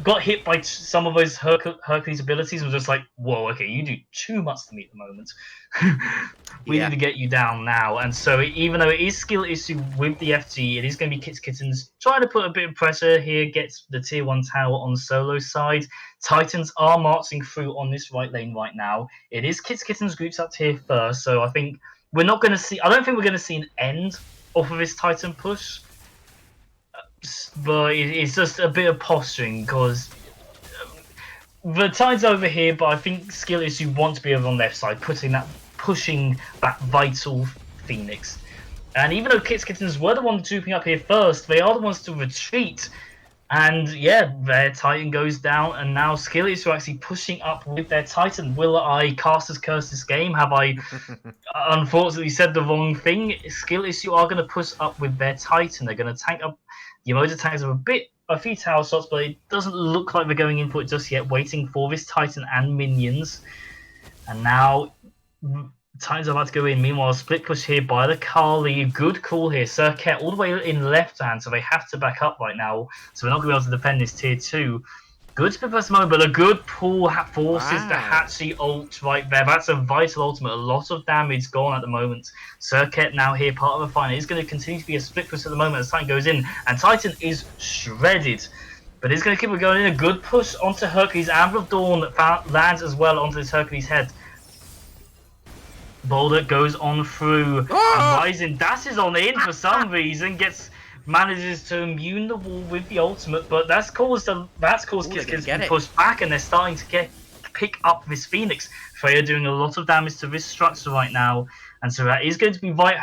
got hit by some of those Hercules abilities and was just like, whoa, okay, you do too much to me at the moment. We need to get you down now. And so even though it is Skill Issue with the FG, it is going to be Kittens trying to put a bit of pressure here, gets the tier 1 tower on the solo side. Titans are marching through on this right lane right now. It is Kittens groups up here first, so I think we're not going to see, I don't think we're going to see an end off of this Titan push. But it's just a bit of posturing because the tide's over here, but I think Skill Issue want to be over on the left side, pushing that vital Phoenix. And even though Kittens were the ones trooping up here first, they are the ones to retreat. And yeah, their Titan goes down, and now Skill Issue are actually pushing up with their Titan. Will I Caster's Curse this game? Have I unfortunately said the wrong thing? Skill Issue are going to push up with their Titan. They're going to tank up. The Emoji tanks have a few tower shots, but it doesn't look like they're going in for it just yet, waiting for this Titan and minions. And now Titans are about to go in. Meanwhile, split push here by the Carly. Good call here. Circuit all the way in left hand, so they have to back up right now. So we're not going to be able to defend this tier 2. Good split first moment, but a good pull forces the Hatchy ult right there. That's a vital ultimate. A lot of damage gone at the moment. Circuit now here, part of the final. It's going to continue to be a split push at the moment as Titan goes in. And Titan is shredded. But he's going to keep it going in. A good push onto Hercules. Anvil of Dawn lands as well onto this Hercules head. Boulder goes on through. And Rising dashes on in for some reason. Manages to immune the wall with the ultimate, but that's caused Kittens to push back, and they're starting to pick up this Phoenix. Freya doing a lot of damage to this structure right now, and so that is going to be right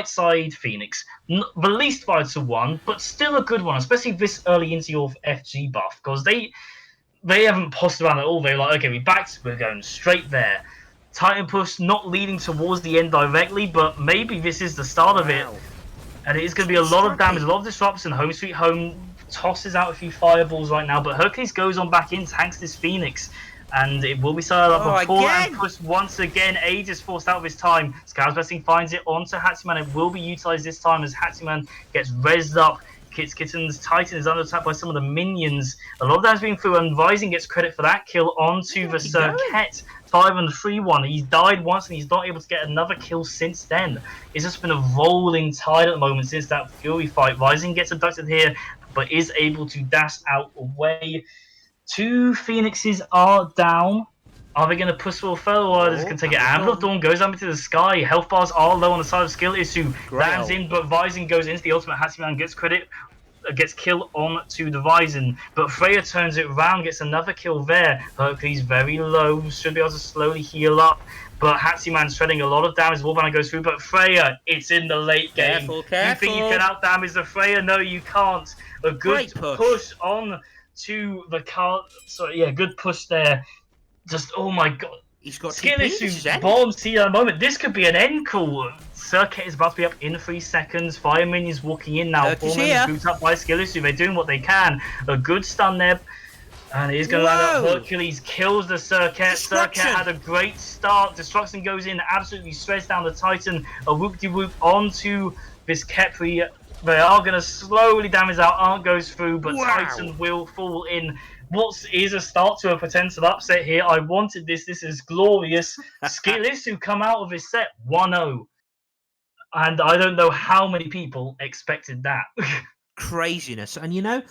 side Phoenix. The least vital one, but still a good one, especially this early into your FG buff, because they haven't possed around at all. They're like, okay, we're going straight there. Titan push not leading towards the end directly, but maybe this is the start of it. And it is going to be a lot of damage, a lot of disruption. Home Sweet Home tosses out a few fireballs right now, but Hercules goes on back in, tanks this Phoenix, and it will be started up a forehand push once again. Aegis forced out of his time. Scarab's Blessing finds it onto Hatchiman. It will be utilized this time as Hatchiman gets rezzed up. Kittens. Titan is under attack by some of the minions. A lot of damage being through, and Rising gets credit for that kill onto the Keep going. Circuit. 5-3-1. He's died once and he's not able to get another kill since then. It's just been a rolling tide at the moment since that Fury fight. Rising gets abducted here, but is able to dash out away. 2 Phoenixes are down. Are they going to push for a fellow, or are they just going to take it? Amber of Dawn goes up into the sky. Health bars are low on the side of Skill Issue. Lands in, but Vising goes into the ultimate. Hatsiman gets credit, gets kill on to the Vising. But Freya turns it around, gets another kill there. Hercules very low, should be able to slowly heal up. But Hatsiman's shredding a lot of damage. Warbanner goes through, but Freya, it's in the late game. Careful. You think you can out damage the Freya? No, you can't. A good push on to the car. Sorry, yeah, good push there. Just, oh my god. He's got Skill Issue bombs here at the moment. This could be an end call. Circuit is about to be up in 3 seconds. Fire minions walking in now. 4 minions booted up by Skill Issue. They're doing what they can. A good stun there. And he's going to land up. Hercules kills the Circuit. Circuit had a great start. Destruction goes in, absolutely shreds down the Titan. A whoop-de-whoop onto this Kepri. They are going to slowly damage out. Arc goes through, but Titan will fall in. What is a start to a potential upset here? I wanted this. This is glorious. Skill Issue come out of his set 1-0. And I don't know how many people expected that. Craziness. And you know,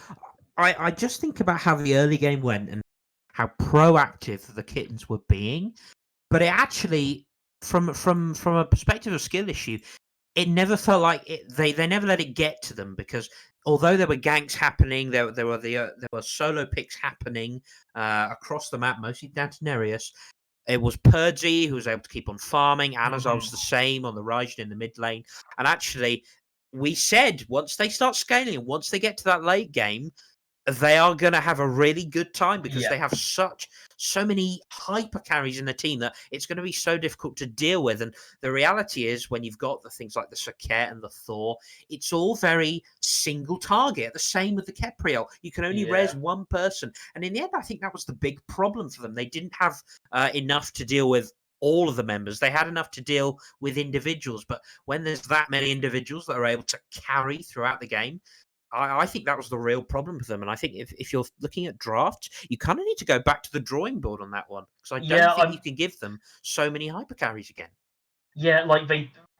I just think about how the early game went and how proactive the Kittens were being. But it actually, from a perspective of Skill Issue, it never felt like it. They never let it get to them, because although there were ganks happening, there were solo picks happening across the map, mostly down to Nereus. It was Purgy who was able to keep on farming. Anazol's the same on the Raijin in the mid lane. And actually, we said once they start scaling, once they get to that late game, they are going to have a really good time, because they have so many hyper carries in the team that it's going to be so difficult to deal with. And the reality is, when you've got the things like the Saket and the Thor, it's all very single target. The same with the Kepriel. You can only res one person. And in the end, I think that was the big problem for them. They didn't have enough to deal with all of the members. They had enough to deal with individuals. But when there's that many individuals that are able to carry throughout the game, I think that was the real problem for them. And I think if you're looking at drafts, you kind of need to go back to the drawing board on that one, because I don't think you can give them so many hyper carries again. Yeah, like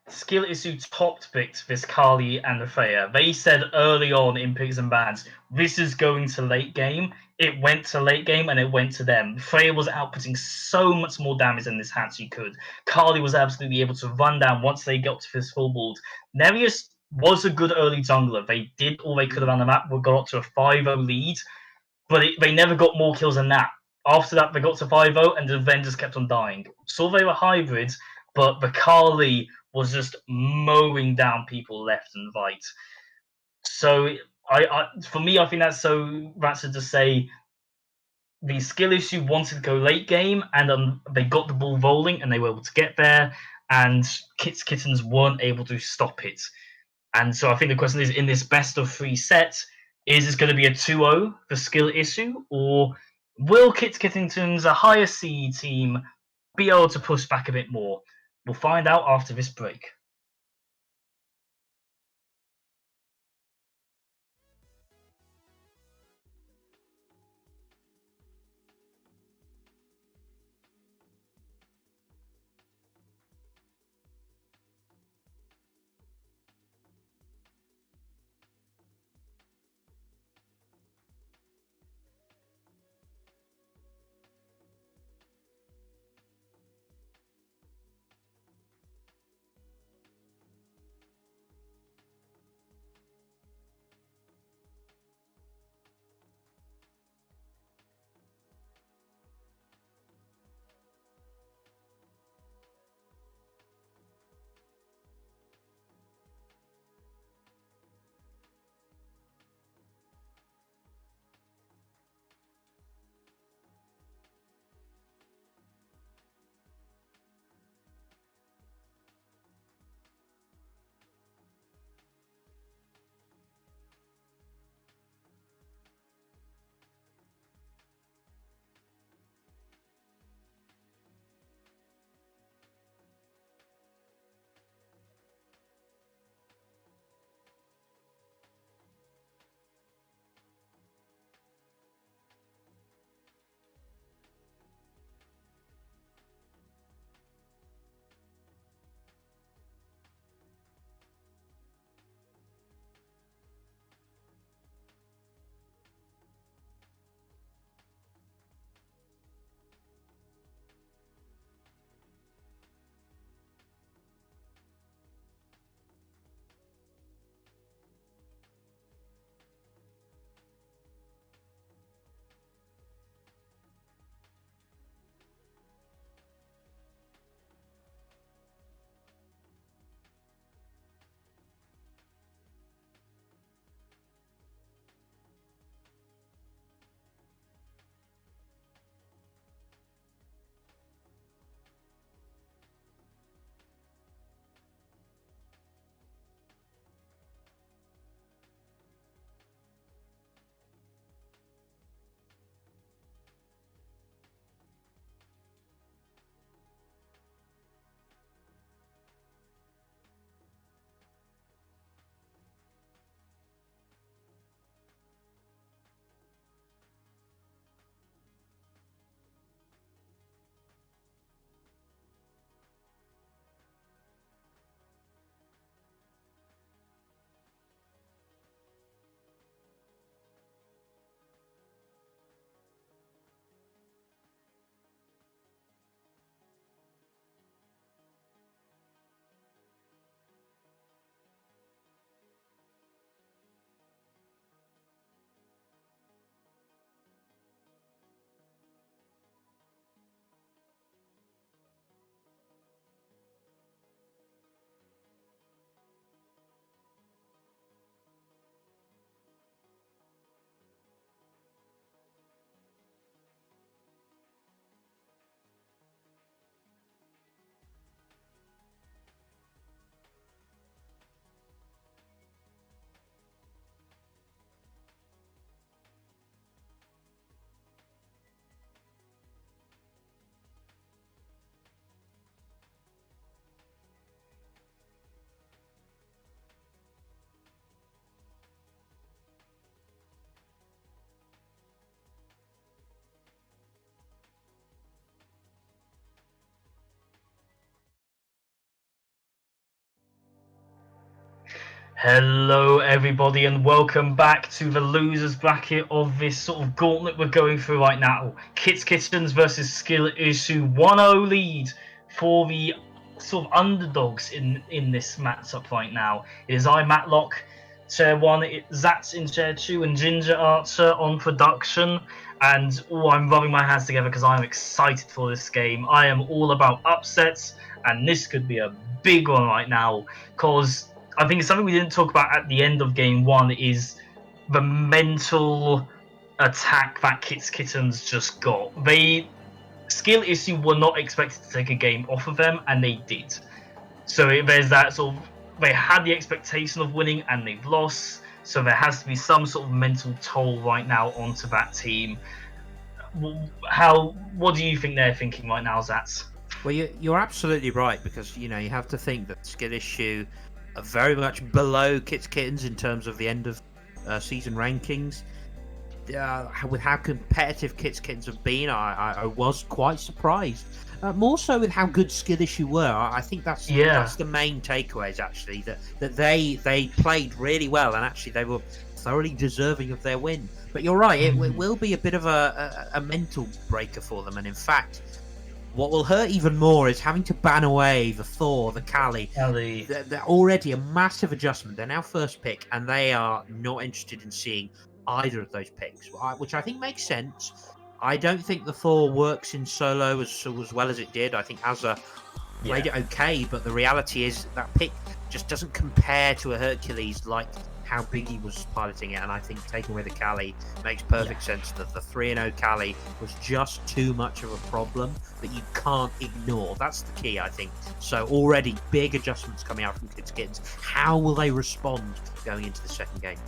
Skill Issue top picked Viscali and the Freya. They said early on in picks and bans, this is going to late game. It went to late game and it went to them. Freya was outputting so much more damage than this Hatsu could. Kali was absolutely able to run down once they got to this full board. Nereus was a good early jungler. They did all they could around the map. We got up to a 5-0 lead, but they never got more kills than that. After that, they got to 5-0 and then just kept on dying. So they were hybrids, but the Kali was just mowing down people left and right. So for me, I think that's to say the Skill Issue wanted to go late game, and they got the ball rolling and they were able to get there, and Kittens weren't able to stop it. And so I think the question is, in this best of 3 set, is this going to be a 2-0 for Skill Issue, or will Kittens, a higher seed team, be able to push back a bit more? We'll find out after this break. Hello, everybody, and welcome back to the losers bracket of this sort of gauntlet we're going through right now. Kittens versus Skill Issue 1-0 lead for the sort of underdogs in this matchup right now. It is I, Matlock, Chair 1, Zats in Chair 2, and Ginger Archer on production. And I'm rubbing my hands together because I'm excited for this game. I am all about upsets, and this could be a big one right now because I think something we didn't talk about at the end of game one is the mental attack that Kittens just got. Skill Issue were not expected to take a game off of them, and they did. So there's that sort of, they had the expectation of winning and they've lost. So there has to be some sort of mental toll right now onto that team. What do you think they're thinking right now, Zats? Well, you're absolutely right, because you have to think that Skill Issue are very much below Kittens in terms of the end of season rankings. With how competitive Kittens have been, I was quite surprised. More so with how good Skill Issue were. I think that's the main takeaways, actually, that they played really well, and actually they were thoroughly deserving of their win. But you're right, it will be a bit of a mental breaker for them, and in fact, what will hurt even more is having to ban away the Thor, the Kali. They're already a massive adjustment. They're now first pick, and they are not interested in seeing either of those picks, which I think makes sense. I don't think the Thor works in solo as well as it did. I think Azza played it okay, but the reality is that pick just doesn't compare to a Hercules like how Biggie was piloting it, and I think taking away the Kali makes perfect sense. That the 3-0 Kali was just too much of a problem that you can't ignore. That's the key, I think. So already big adjustments coming out from Kittens. How will they respond going into the second game?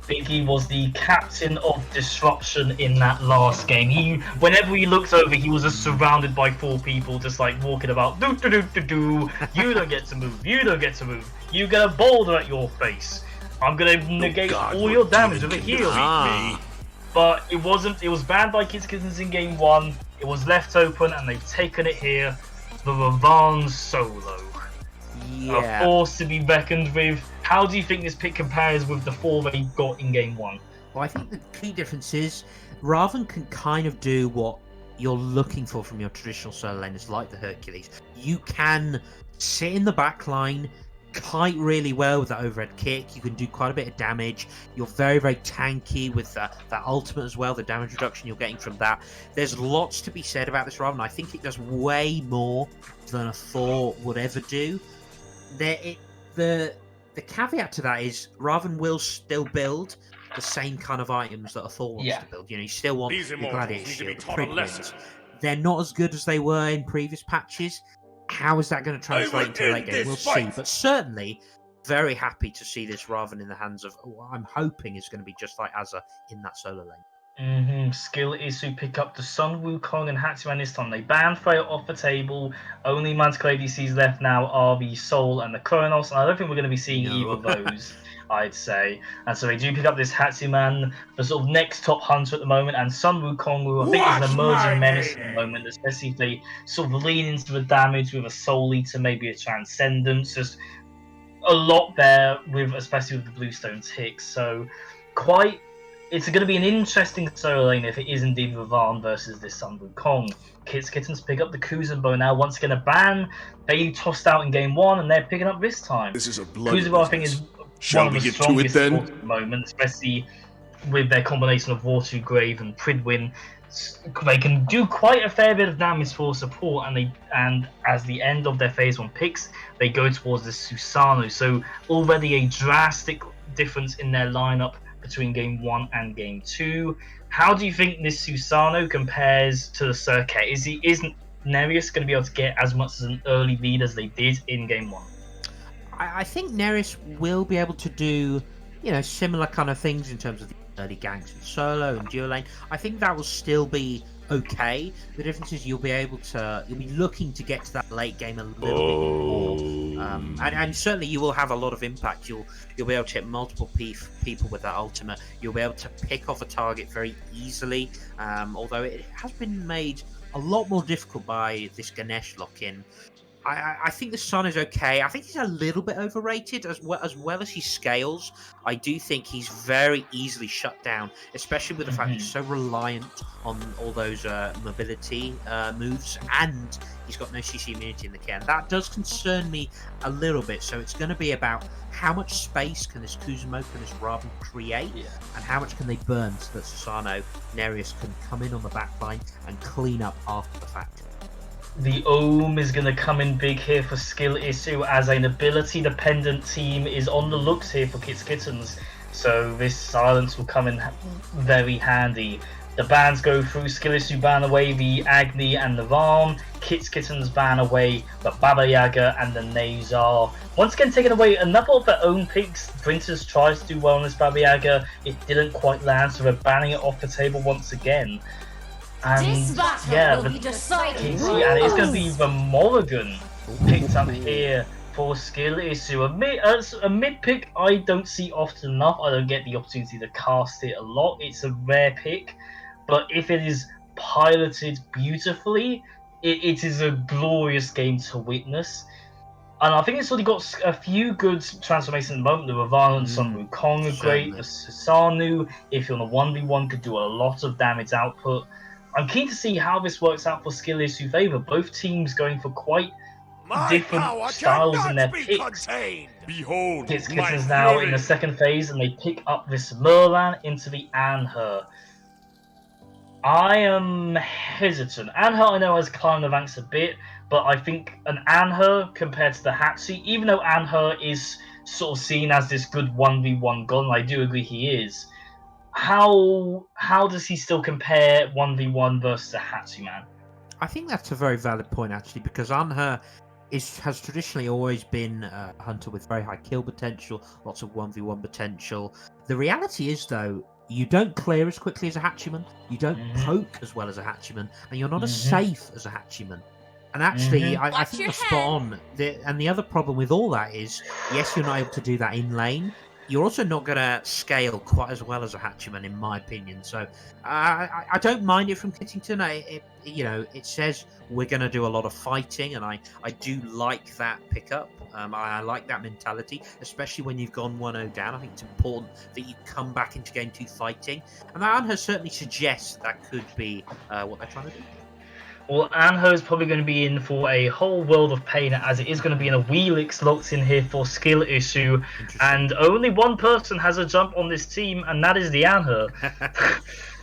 Biggie was the captain of disruption in that last game. Whenever he looked over, he was just surrounded by 4 people, just like walking about. Do do do do do. You don't get to move. You don't get to move. You get a boulder at your face. I'm gonna negate all your damage with a heal. But it wasn't. It was banned by Kittens in game 1. It was left open, and they've taken it here. The Ravan solo. A force to be reckoned with. How do you think this pick compares with the 4 they got in game 1? Well, I think the key difference is Raven can kind of do what you're looking for from your traditional solo laners like the Hercules. You can sit in the back line, kite really well with that overhead kick. You can do quite a bit of damage. You're very, very tanky with that ultimate as well, the damage reduction you're getting from that. There's lots to be said about this Raven. I think it does way more than a Thor would ever do. The caveat to that is Raven will still build the same kind of items that a Thor wants to build. You still want the Gladiator Shield, the Pridwins. They're not as good as they were in previous patches. How is that going to translate into the late game? We'll see. But certainly, very happy to see this Raven in the hands of what I'm hoping is going to be just like Azza in that solo lane. Skill Issue pick up the Sun Wukong and Hachiman this time. They banned Freya off the table. Only magical ADCs left now are the Soul and the Kronos, and I don't think we're going to be seeing either of those, I'd say. And so they do pick up this Hachiman, the sort of next top hunter at the moment, and Sun Wukong, who I think is an emerging menace at the moment, especially if they sort of lean into the damage with a Soul Eater, maybe a Transcendence. Just a lot there, especially with the Bluestone ticks. So it's going to be an interesting solo lane if it is indeed Ravan versus this Sun Wukong. Kittens pick up the Kuzenbo now. Once again, a ban. They tossed out in game 1, and they're picking up this time. This is a bloody Kuzenbo, I think, is one of the strongest at the moment, especially with their combination of Water Grave and Pridwin. They can do quite a fair bit of damage for support, and as the end of their phase 1 picks, they go towards the Susano. So already a drastic difference in their lineup between game 1 and game 2. How do you think this Susano compares to the Circuit? Isn't Nereus going to be able to get as much as an early lead as they did in game 1? I think Nereus will be able to do, similar kind of things in terms of the early ganks in solo and duo lane. I think that will still be okay. The difference is you'll be looking to get to that late game a little bit more, and certainly you will have a lot of impact. You'll be able to hit multiple people with that ultimate. You'll be able to pick off a target very easily, although it has been made a lot more difficult by this Ganesh lock-in. I think the Sun is okay. I think he's a little bit overrated as well as he scales. I do think he's very easily shut down, especially with the fact he's so reliant on all those mobility moves, and he's got no CC immunity in the can. That does concern me a little bit. So it's going to be about how much space can this Kuzumoku and this Rabi create, and how much can they burn so that Susano Nereus can come in on the back line and clean up after the fact. The Ohm is going to come in big here for skill issue, as an ability dependent team is on the looks here for Kittens. So this silence will come in very handy. The bans go through. Skill issue ban away the Agni and the Varm. Kittens ban away the Baba Yaga and the Nazar. Once again taking away another of their own picks. Printers tries to do well on this Baba Yaga. It didn't quite land, so they're banning it off the table once again. And yeah, and it's going to be the Morrigan picked up here for skill issue. A mid pick I don't see often enough. I don't get the opportunity to cast it a lot. It's a rare pick, but if it is piloted beautifully, it is a glorious game to witness. And I think it's already got a few good transformations at the moment. The Ravana and Sun Wukong are great. The Susanoo, if you're on a 1v1, could do a lot of damage output. I'm keen to see how this works out for skill issue favor. Both teams going for quite different styles in their picks. Behold, Kittens now in the second phase, and they pick up this Merlan into the Anher. I am hesitant. Anher I know has climbed the ranks a bit, but I think an Anher compared to the Hatsi, even though Anher is sort of seen as this good 1v1 god, and I do agree he is, how does he still compare 1v1 versus a Hatsuman? I think that's a very valid point, actually, because Anher has traditionally always been a hunter with very high kill potential, lots of 1v1 potential. The reality is, though, you don't clear as quickly as a Hachiman, you don't poke as well as a Hachiman, and you're not as safe as a Hachiman. And actually, I think you're spot on. And the other problem with all that is, yes, you're not able to do that in lane. You're also not going to scale quite as well as a Hachiman, in my opinion. So I don't mind it from Kittington. It says we're going to do a lot of fighting, and I do like that pickup. I like that mentality, especially when you've gone 1-0 down. I think it's important that you come back into game 2 fighting. And that Anher certainly suggests that could be what they're trying to do. Well, Anho is probably going to be in for a whole world of pain, as it is going to be in a Wheelix locked in here for skill issue, and only one person has a jump on this team, and that is the Anho.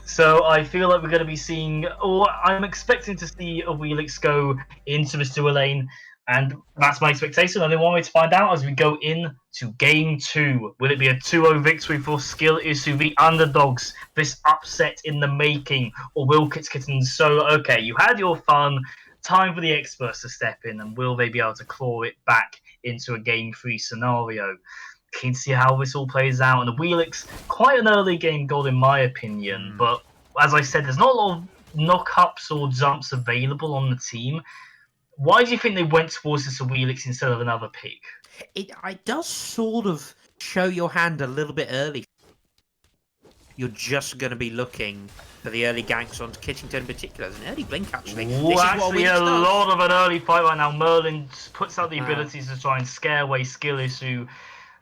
So I feel like we're going to be seeing, or I'm expecting to see a Wheelix go into this dual lane, and that's my expectation. Only one way to find out as we go into game 2. Will it be a 2-0 victory for skill issue, the underdogs, this upset in the making, or will Kittens so, okay, you had your fun, time for the experts to step in, and will they be able to claw it back into a game 3 scenario? Keen to see how this all plays out. And the Wheelix, quite an early game goal in my opinion, but as I said, there's not a lot of knock-ups or jumps available on the team. Why do you think they went towards this Wheelix instead of another pick? It does sort of show your hand a little bit early. You're just going to be looking for the early ganks onto Kittington in particular. There's an early blink, actually. Ooh, actually, a lot of an early fight right now. Merlin puts out the abilities to try and scare away skill issue.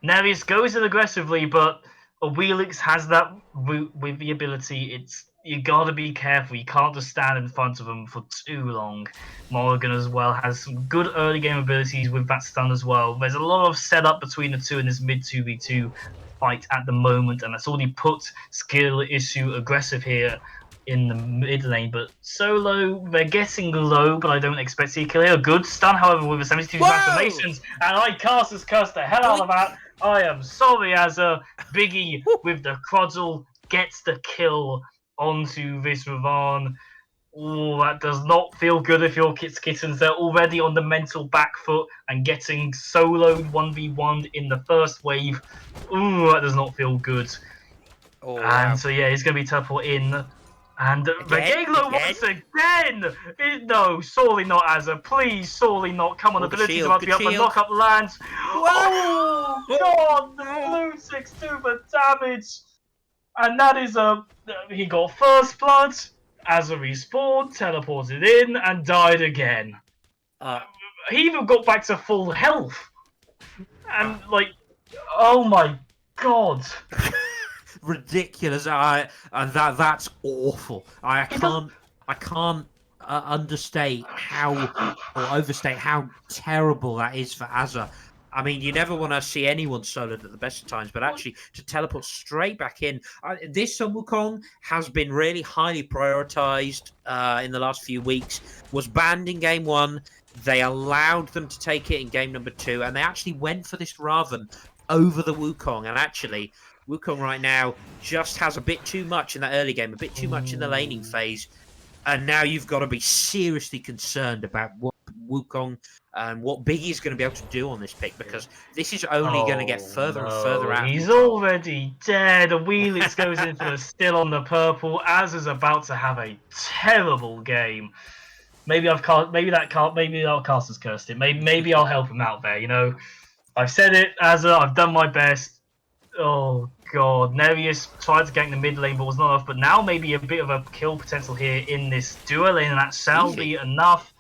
Nereus goes in aggressively, but a Wheelix has that route with the ability. You gotta be careful. You can't just stand in front of them for too long. Morrigan as well has some good early game abilities with that stun as well. There's a lot of setup between the two in this mid 2v2 fight at the moment, and that's already put skill issue aggressive here in the mid lane. But solo, they're getting low, but I don't expect to see a kill here. A good stun, however, with the 72 transformations, and Icasters cursed the hell out of that. I am sorry, as a Biggie with the Croddle gets the kill onto this Ravan. Oh, that does not feel good if you're Kittens. They're already on the mental back foot and getting soloed 1v1 in the first wave. Ooh, that does not feel good. Oh, and so yeah, he's going to be teleport in. And they're getting low once again! No, sorely not, Azza. Please, sorely not. Come on, the ability's about to be up and knock up lands. Oh, God! The blue 6 do the damage. And that is he got first blood. Azza respawned, teleported in, and died again. he even got back to full health, and like, oh my god, Ridiculous. That's awful. it does. I can't understate how or overstate how terrible that is for Azza. I mean, you never want to see anyone soloed at the best of times, but actually to teleport straight back in. This Sun Wukong has been really highly prioritized in the last few weeks. Was banned in game one. They allowed them to take it in game number two, and they actually went for this Raven over the Wukong. And actually, Wukong right now just has a bit too much in that early game, a bit too much in the laning phase, and now you've got to be seriously concerned about what Wukong and what Biggie's going to be able to do on this pick, because this is only going to get Oh further and further no, out of he's control. already dead. A Wheelix goes in for the still on the purple. Az is about to have a terrible game. Maybe I've cast. Maybe our caster's cursed it. Maybe I'll help him out there. You know, I've said it, Azza. I've done my best. Oh god, Nereus tried to gank the mid lane, but was not enough. But now maybe a bit of a kill potential here in this duo lane, and that shall Easy. be enough.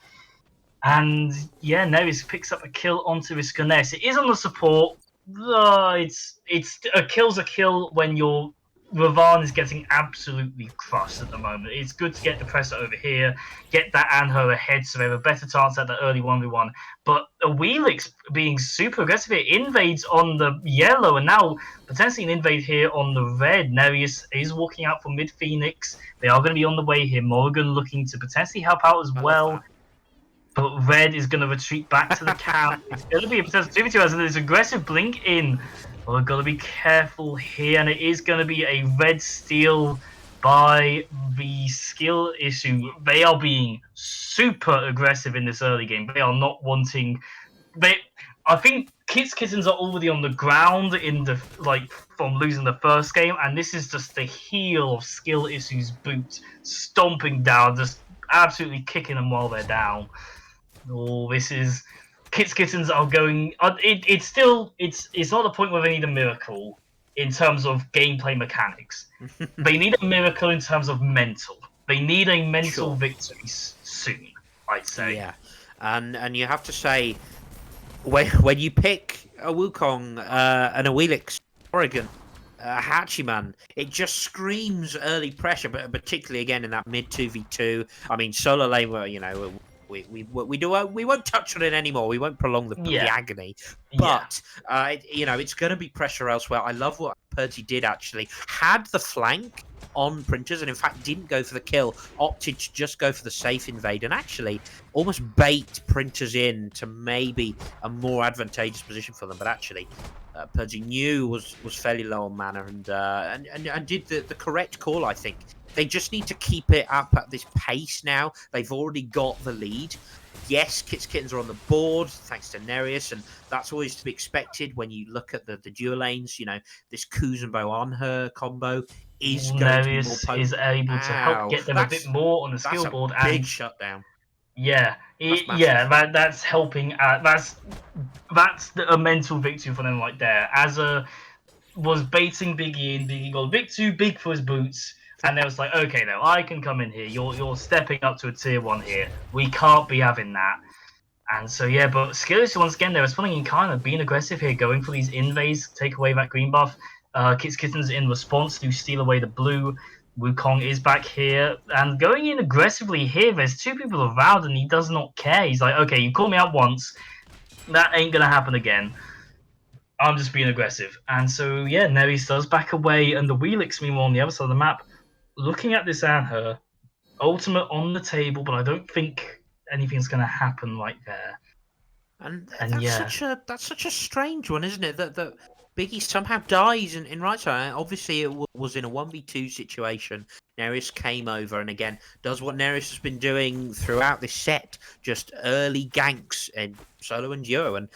And yeah, Nereus picks up a kill onto his Ganesh. It is on the support. It's a kill's a kill when your Ravan is getting absolutely crushed at the moment. It's good to get the pressure over here, get that Anho ahead so they have a better chance at the early 1v1. But a Wheelix being super aggressive here, invades on the yellow, and now potentially an invade here on the red. Nereus is walking out for mid Phoenix. They are going to be on the way here. Morgan looking to potentially help out as I well. love But red is going to retreat back to the camp. It's going to be a potential 2v2 as there's aggressive blink in. But we've got to be careful here, and it is going to be a red steal by the skill issue. They are being super aggressive in this early game. They are not wanting. I think Kittens are already on the ground in the from losing the first game, and this is just the heel of skill issues boots stomping down, just absolutely kicking them while they're down. Oh, this is Kittens are going. It's not the point where they need a miracle in terms of gameplay mechanics. that. They need a miracle in terms of mental. They need a mental Sure. victory soon, I'd say. Yeah, and you have to say when you pick a Wukong and a Wheelix Oregon. Hachiman, it just screams early pressure, but particularly again in that mid 2v2. I mean, solo lane, well, you know, we won't touch on it anymore. We won't prolong the Yeah, agony, yeah. but you know, it's going to be pressure elsewhere. I love what Purdy did actually. Had the flank on printers, and in fact didn't go for the kill. Opted to just go for the safe invade, and actually almost bait printers in to maybe a more advantageous position for them. But actually, Purdy knew was fairly low on mana, and did the correct call. I think they just need to keep it up at this pace now. They've already got the lead. Yes, Kittens are on the board thanks to Nereus, and that's always to be expected when you look at the dual lanes. You know, this Kuzenbo on her combo is going to be more Nereus is potent. able to help Ow, get them a bit more on the that's skill a board, big and shutdown. yeah, That's massive. that's helping. That's a mental victory for them right there. As was baiting Biggie in, Biggie got a bit too big for his boots, and they was like, okay, now I can come in here. You're stepping up to a tier 1 here. We can't be having that. And so yeah, but Skillish once again they're responding in kind of being aggressive here, going for these invades, take away that green buff. Kittens in response to steal away the blue. Wukong is back here and going in aggressively here. There's two people around and he does not care. He's like, okay, you called me out once. That ain't gonna happen again. I'm just being aggressive. And so yeah, Nereus does back away, and the Wheelix meanwhile on the other side of the map, looking at this Anher, ultimate on the table, but I don't think anything's gonna happen right there. And And yeah. that's such a strange one, isn't it? That Biggie somehow dies in right side. Obviously, it was in a 1v2 situation. Nereus came over and again does what Nereus has been doing throughout this set, just early ganks in solo and duo, and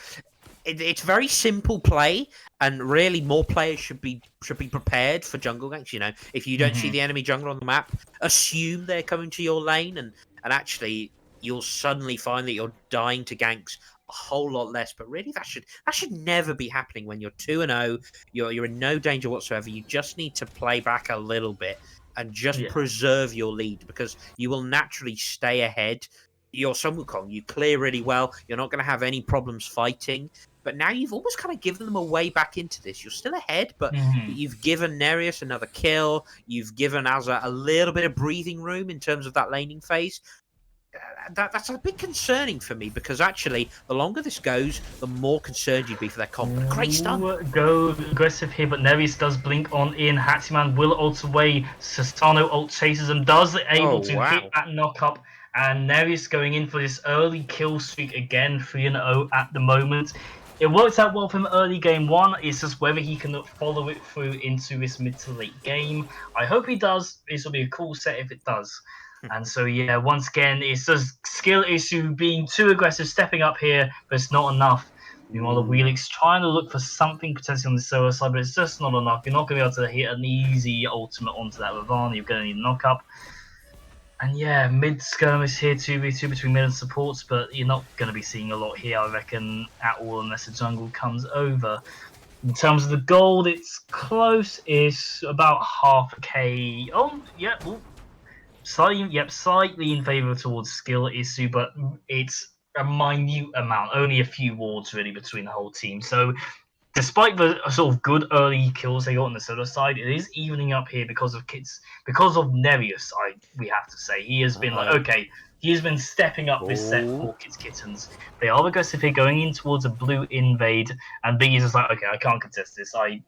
it's very simple play. And really, more players should be prepared for jungle ganks. You know, if you don't see the enemy jungler on the map, assume they're coming to your lane, and actually you'll suddenly find that you're dying to ganks a whole lot less. But really, that should never be happening when you're 2-0. You're in no danger whatsoever. You just need to play back a little bit and just Yeah. preserve your lead, because you will naturally stay ahead Your Sun Wukong, you clear really well. You're not going to have any problems fighting. But now you've almost kind of given them a way back into this. You're still ahead, but Mhm. you've given Nereus another kill. You've given Azza a little bit of breathing room in terms of that laning phase. That's a bit concerning for me because actually, the longer this goes, the more concerned you'd be for their comp. But great stun. Ooh, go aggressive here, but Neris does blink on in. Haximan will ult away. Sasano ult chases him, does Oh, able to hit wow. that knock up. And Neris going in for this early kill streak again, 3-0 at the moment. It worked out well for him early game one. It's just whether he can follow it through into this mid to late game. I hope he does. This will be a cool set if it does. And so, yeah, once again, it's just skill issue being too aggressive, stepping up here, but it's not enough. Meanwhile, the Wheelix trying to look for something potentially on the solo side, but it's just not enough. You're not going to be able to hit an easy ultimate onto that Ravana. You're going to need a knock up. And yeah, mid skirmish here 2v2 between mid and supports, but you're not going to be seeing a lot here, I reckon, at all, unless the jungle comes over. In terms of the gold, it's close. It's about half a K. Oh, yeah, well, slightly in favour towards skill issue, but it's a minute amount, only a few wards really between the whole team. So despite the sort of good early kills they got on the solo side, it is evening up here because of Nereus. We have to say he has been like okay. He has been stepping up this set for Kittens. They are aggressive here, going in towards a blue invade, and Biggie is just like, okay, I can't contest this. I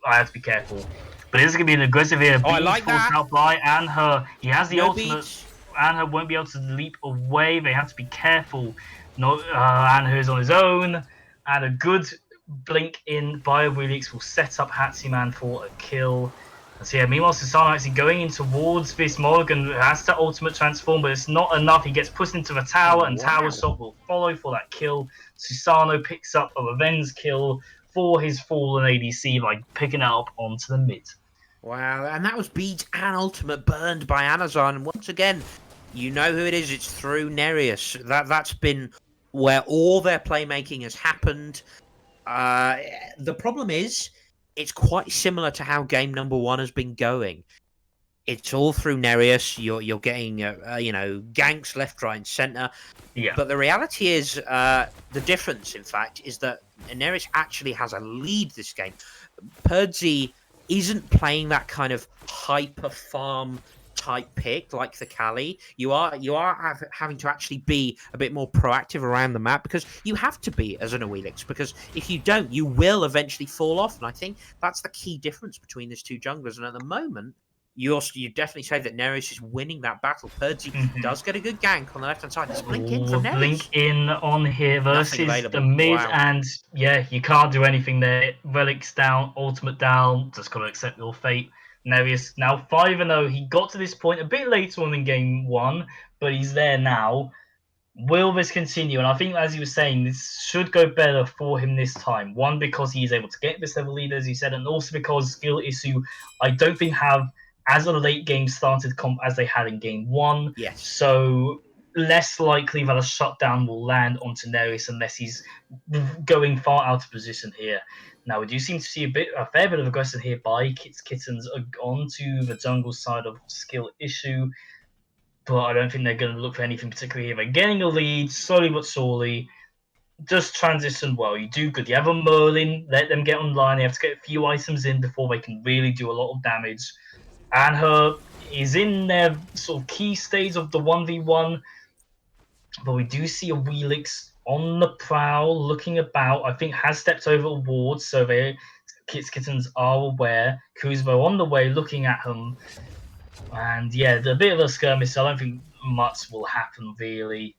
have to be careful. But it is going to be an aggressive here. Oh, I Beams like towards that. Southby, and he has the No ultimate. beats. Anher won't be able to leap away. They have to be careful. No, Anher is on his own. And a good blink in by Wheelix will set up Hatsiman for a kill. And so yeah, meanwhile, Susano actually going in towards this Morgan has to ultimate transform, but it's not enough. He gets pushed into the tower, and Tower Shot will follow for that kill. Susano picks up a revenge kill for his fallen ADC by picking it up onto the mid. Wow, and that was Beads and Ultimate burned by Amazon. And once again, you know who it is. It's through Nereus. That's been where all their playmaking has happened. The problem is, it's quite similar to how game number one has been going. It's all through Nereus. You're getting ganks left, right, and center. Yeah. But the reality is, the difference, in fact, is that Nereus actually has a lead this game. Purdsy isn't playing that kind of hyper farm type pick like the Kali. You are having to actually be a bit more proactive around the map because you have to be as an Awelix, because if you don't, you will eventually fall off. And I think that's the key difference between these two junglers. And at the moment, you definitely say that Nereus is winning that battle. Purdsy does get a good gank on the left-hand side. Let's blink in from Nereus. Blink in on here versus the mid, and yeah, you can't do anything there. Relic's down, ultimate down, just gotta accept your fate. Nereus now 5-0. He got to this point a bit later on in game one, but he's there now. Will this continue? And I think, as you were saying, this should go better for him this time. One, because he is able to get this level lead, as you said, and also because skill issue, I don't think have as a late game started comp as they had in game one. Yes. So less likely that a shutdown will land onto Nereus unless he's going far out of position here. Now, we do seem to see a fair bit of aggression here by Kittens onto the jungle side of skill issue, but I don't think they're going to look for anything particularly here. They're getting a lead, slowly but surely. Just transition well. You do good. You have a Merlin, let them get online. They have to get a few items in before they can really do a lot of damage. And her is in their sort of key stage of the 1v1. But we do see a Wheelix on the prowl, looking about. I think has stepped over a ward, so Kittens are aware. Kuzvo on the way, looking at him. And yeah, a bit of a skirmish, so I don't think much will happen really.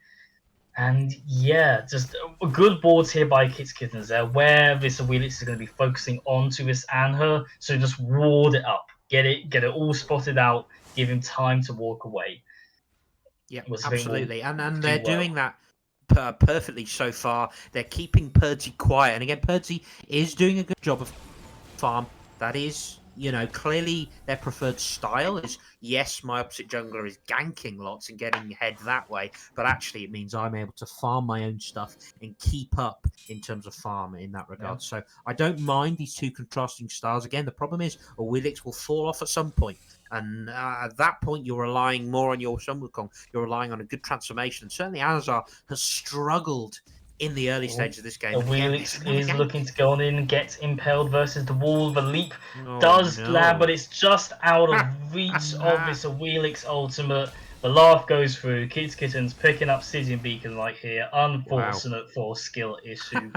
And yeah, just good boards here by Kittens there, where this Wheelix is going to be focusing on to this Anher, so just ward it up. Get it all spotted out, give him time to walk away. Yeah, absolutely. And they're well. doing that perfectly so far. They're keeping Purdsy quiet. And again, Purdsy is doing a good job of farm. That is clearly their preferred style is, yes, my opposite jungler is ganking lots and getting ahead that way, but actually it means I'm able to farm my own stuff and keep up in terms of farm in that Yeah. regard. So I don't mind these two contrasting styles. Again, the problem is a Willix will fall off at some point. And at that point, you're relying more on your Sun Wukong. You're relying on a good transformation. And certainly, Anazar has struggled in the early Oh, stages of this game. the And again, there's Wheelix another is gank. looking to go on in, gets impaled versus the wall. The leap Oh does land, no. but it's just out of reach of this Wheelix ultimate. The laugh goes through. Kittens picking up Sidian Beacon right here. Wow. Unfortunate for skill issue.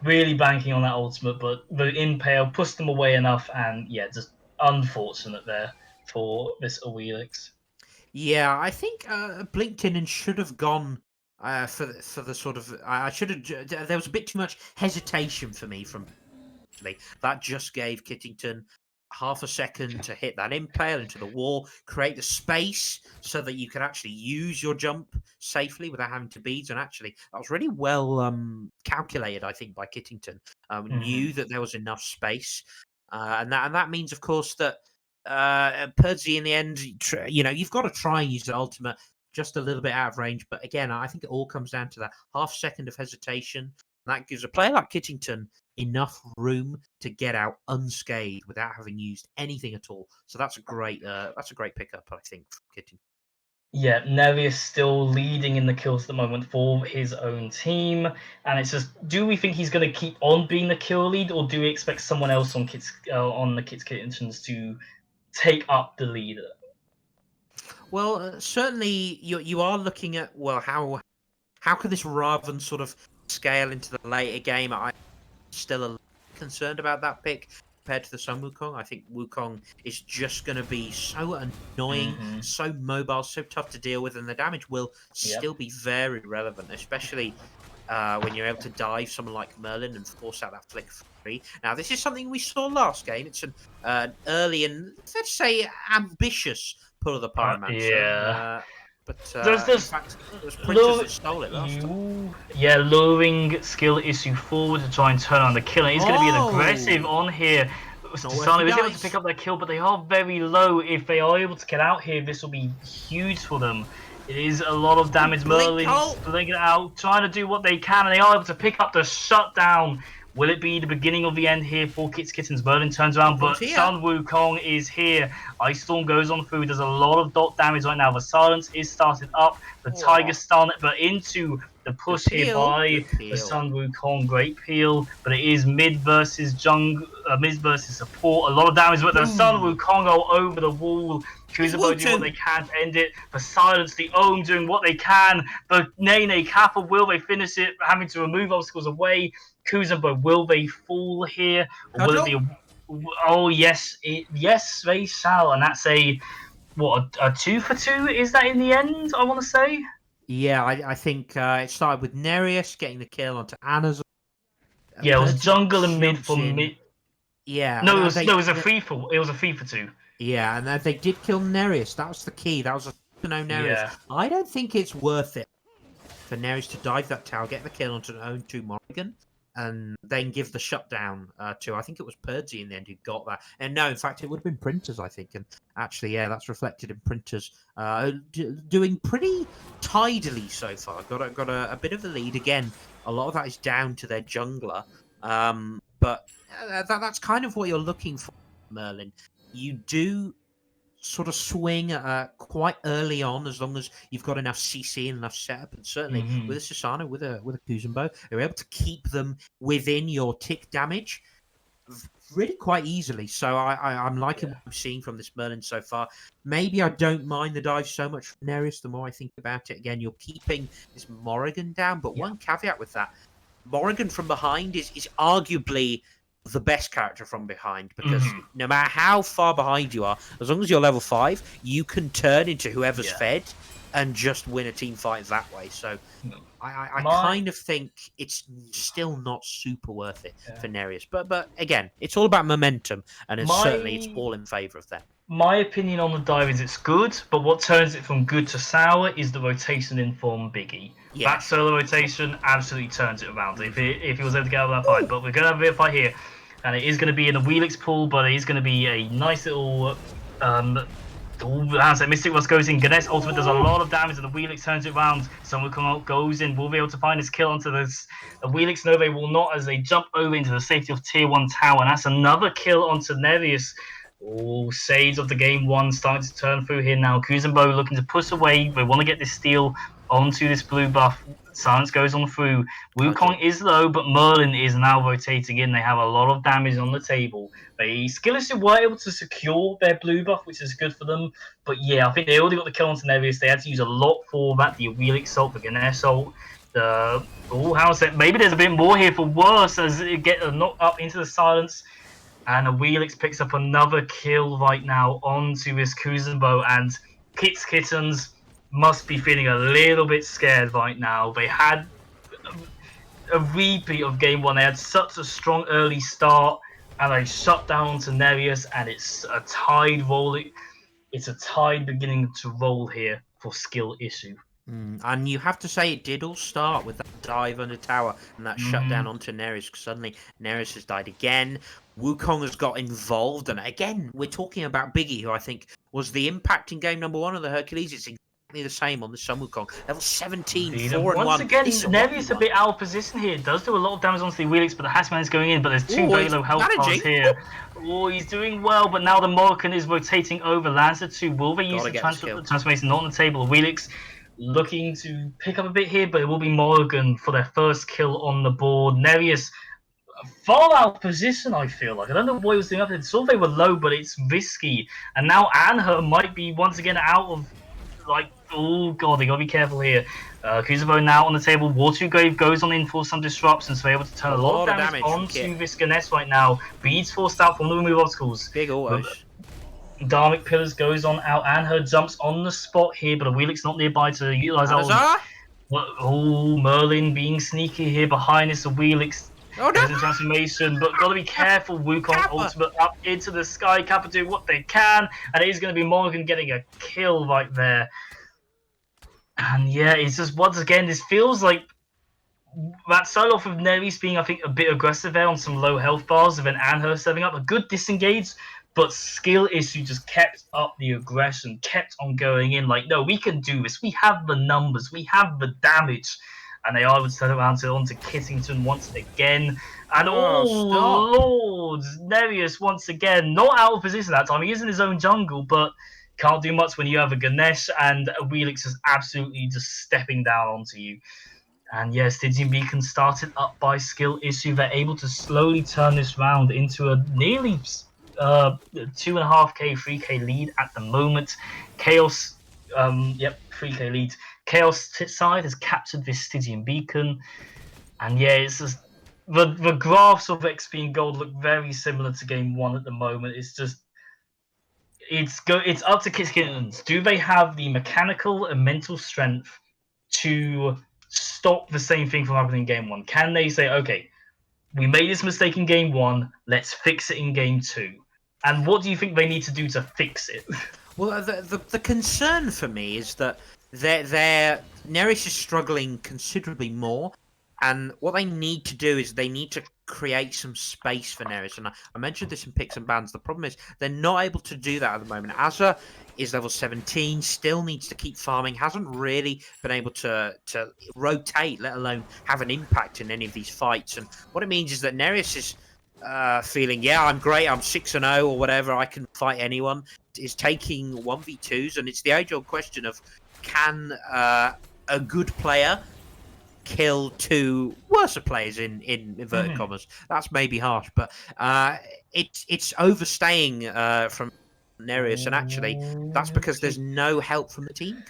Really banking on that ultimate, but the impale pushed them away enough, and yeah, just unfortunate there for this Wheelix. Yeah, I think Blinkton should have gone for the sort of. I should have. There was a bit too much hesitation for me from me. That just gave Kittington half a second to hit that impale into the wall, create the space so that you could actually use your jump safely without having to beads. And actually, that was really well calculated, I think, by Kittington. Mm-hmm. Knew that there was enough space, and that means, of course, that Purdsey in the end, you've got to try and use the ultimate just a little bit out of range. But again, I think it all comes down to that half second of hesitation. That gives a player like Kittington enough room to get out unscathed without having used anything at all. So that's a great pickup, I think, from Kittington. Yeah, Nevius still leading in the kills at the moment for his own team, and it's just, do we think he's going to keep on being the kill lead, or do we expect someone else on the Kids Kittens to take up the lead? Well, certainly you are looking at, well, how could this Raven sort of scale into the later game? I'm still a little concerned about that pick compared to the Sun Wukong. I think Wukong is just going to be so annoying, Mm-hmm. so mobile, so tough to deal with, and the damage will Yep. still be very relevant, especially when you're able to dive someone like Merlin and force out that flick free. Now, this is something we saw last game. It's an early and, let's say, ambitious pull of the Pyromancer. Yeah. But in There's fact, it was Printers lure that stole it last time. luring skill issue forward to try and turn on the kill. And he's going to be an aggressive Oh! on here. Not worth the Sano is able to dice. pick up that kill, but they are very low. If they are able to get out here, this will be huge for them. It is a lot of damage. Blink Merlin's ult! blinking it out, trying to do what they can, and they are able to pick up the shutdown. Will it be the beginning of the end here for Kittens? Merlin turns around, Wukong's but here. Sun Wukong is here. Ice Storm goes on through. There's a lot of dot damage right now. The silence is started up. The Tiger Stun, but into the push here by the Sun Wukong. Great peel, but it is mid versus support. A lot of damage, but the Sun Wukong go over the wall. Kuzubo doing what they can to end it. The silence, the Ohm doing what they can. The Nene Kappa, will they finish it? Having to remove obstacles away. Kuzubo, will they fall here? Or will it be a... Oh, yes. Yes, they shall. And that's a 2 for 2? Is that in the end, I want to say? Yeah, I think it started with Nereus getting the kill onto Anna's. Yeah, it was Purdy jungle and mid jumps for in. mid. Yeah, No, and it was a free for... It was a 3 for 2. yeah, and they did kill Nereus. That was the key. That was a no Nereus. Yeah. I don't think it's worth it for Nereus to dive that tower, get the kill onto own 2 Morrigan, and then give the shutdown to, I think it was Purdsey in the end who got that. And no, in fact, it would have been Printers, I think. And actually, yeah, that's reflected in Printers doing pretty tidily so far. Got a bit of the lead again. A lot of that is down to their jungler, but that's kind of what you're looking for, Merlin. You do sort of swing quite early on, as long as you've got enough CC and enough setup. And certainly Mm-hmm. with a Susano, with a Kuzumbo, you're able to keep them within your tick damage really quite easily. So I'm liking what I'm seeing from this Merlin so far. Maybe I don't mind the dive so much from Nereus the more I think about it. Again, you're keeping this Morrigan down, but one caveat with that, Morrigan from behind is arguably the best character from behind, because no matter how far behind you are, as long as you're level 5, you can turn into whoever's fed and just win a team fight that way. So I kind of think it's still not super worth it for Nereus. But again, it's all about momentum, and certainly it's all in favour of them. My opinion on the dive is it's good, but what turns it from good to sour is the rotation in from Biggie. Yeah. That solo rotation absolutely turns it around if he was able to get out of that fight. But we're going to have a bit of fight here. and it is going to be in the Wheelix pool, but it is going to be a nice little Mystic Rust goes in. Ganesh ultimate does a lot of damage, and the Wheelix turns it around. Someone come out, goes in. Will be able to find his kill onto this. The Wheelix Nove will not, as they jump over into the safety of Tier 1 tower, and that's another kill onto Nereus. Oh, Shades of the game one starting to turn through here now. Kuzenbo looking to push away. They want to get this steal onto this blue buff. Silence goes on through. Wukong is low, but Merlin is now rotating in. They have a lot of damage on the table. Skillishly were able to secure their blue buff, which is good for them. But yeah, I think they already got the kill onto Nereus. They had to use a lot for that. The Wheelix Salt, the Ganesh Salt. How's that? Maybe there's a bit more here for worse as it get knocked up into the silence. And a Wheelix picks up another kill right now onto his Kuzenbo, and Kittens must be feeling a little bit scared right now. They had a repeat of game one. They had such a strong early start, and they shut down to Nereus, and it's a tide roll. It's a tide beginning to roll here for Skill Issue. And you have to say it did all start with that dive under tower and that shutdown onto Nereus. Suddenly, Nereus has died again. Wukong has got involved, and again, we're talking about Biggie, who I think was the impact in game number one of the Hercules. It's exactly the same on the Sun Wukong. Level 17, 4 and 1. Once again, Nereus a bit out of position here. It does do a lot of damage onto the Wheelix, but the Hatchman is going in, but there's two very low health bars here. Oh, he's doing well, but now the Morrigan is rotating over. Lancer 2. Will they use the transformation? Not on the table. Wheelix looking to pick up a bit here, but it will be Morrigan for their first kill on the board. Nereus far out of position, I feel like. I don't know what he was doing up there. Saw they were low, but it's risky. And now Anher might be once again out of, like, oh god, they gotta be careful here. Kuzenbo now on the table. Watergrave goes on in for some disruptions, so they're able to turn a lot of damage onto this Ganesh right now. Beads forced out from the remove obstacles. Big autos. Dharmic Pillars goes on out, and her jumps on the spot here, but a Wheelix not nearby to utilize that. Oh, Merlin being sneaky here behind this. A Wheelix goes in transformation, but gotta be careful. Wukong ultimate up into the sky. Kappa do what they can, and it is going to be Morrigan getting a kill right there. And yeah, it's just once again, this feels like that solo off of Nereus being, I think, a bit aggressive there on some low health bars, and then Anher setting up a good disengage. But Skill Issue just kept up the aggression, kept on going in. Like, no, we can do this. We have the numbers. We have the damage. And they are able to turn around onto Kittington once again. And Lord, Nereus once again, not out of position that time. He is in his own jungle, but can't do much when you have a Ganesh and a Wheelix is absolutely just stepping down onto you. And yes, Stygian Beacon started up by Skill Issue. They're able to slowly turn this round into a nearly 2.5k, 3k lead at the moment. Chaos, 3k lead. Chaos side has captured this Stygian Beacon, and yeah, it's just the graphs of XP and Gold look very similar to game one at the moment. It's just it's up to Kittens. Do they have the mechanical and mental strength to stop the same thing from happening in game one? Can they say, okay, we made this mistake in game one, let's fix it in game two? And what do you think they need to do to fix it? Well, the concern for me is that Nereus is struggling considerably more, and what they need to do is they need to create some space for Nereus. And I mentioned this in Picks and Bans. The problem is they're not able to do that at the moment. Azza is level 17, still needs to keep farming, hasn't really been able to rotate, let alone have an impact in any of these fights. And what it means is that Nereus is feeling, yeah, I'm great, I'm 6-0 or whatever, I can fight anyone, is taking 1v2s, and it's the age-old question of, can a good player kill two worse players in inverted commas? That's maybe harsh, but it's overstaying from Nereus, and actually that's because there's no help from the team.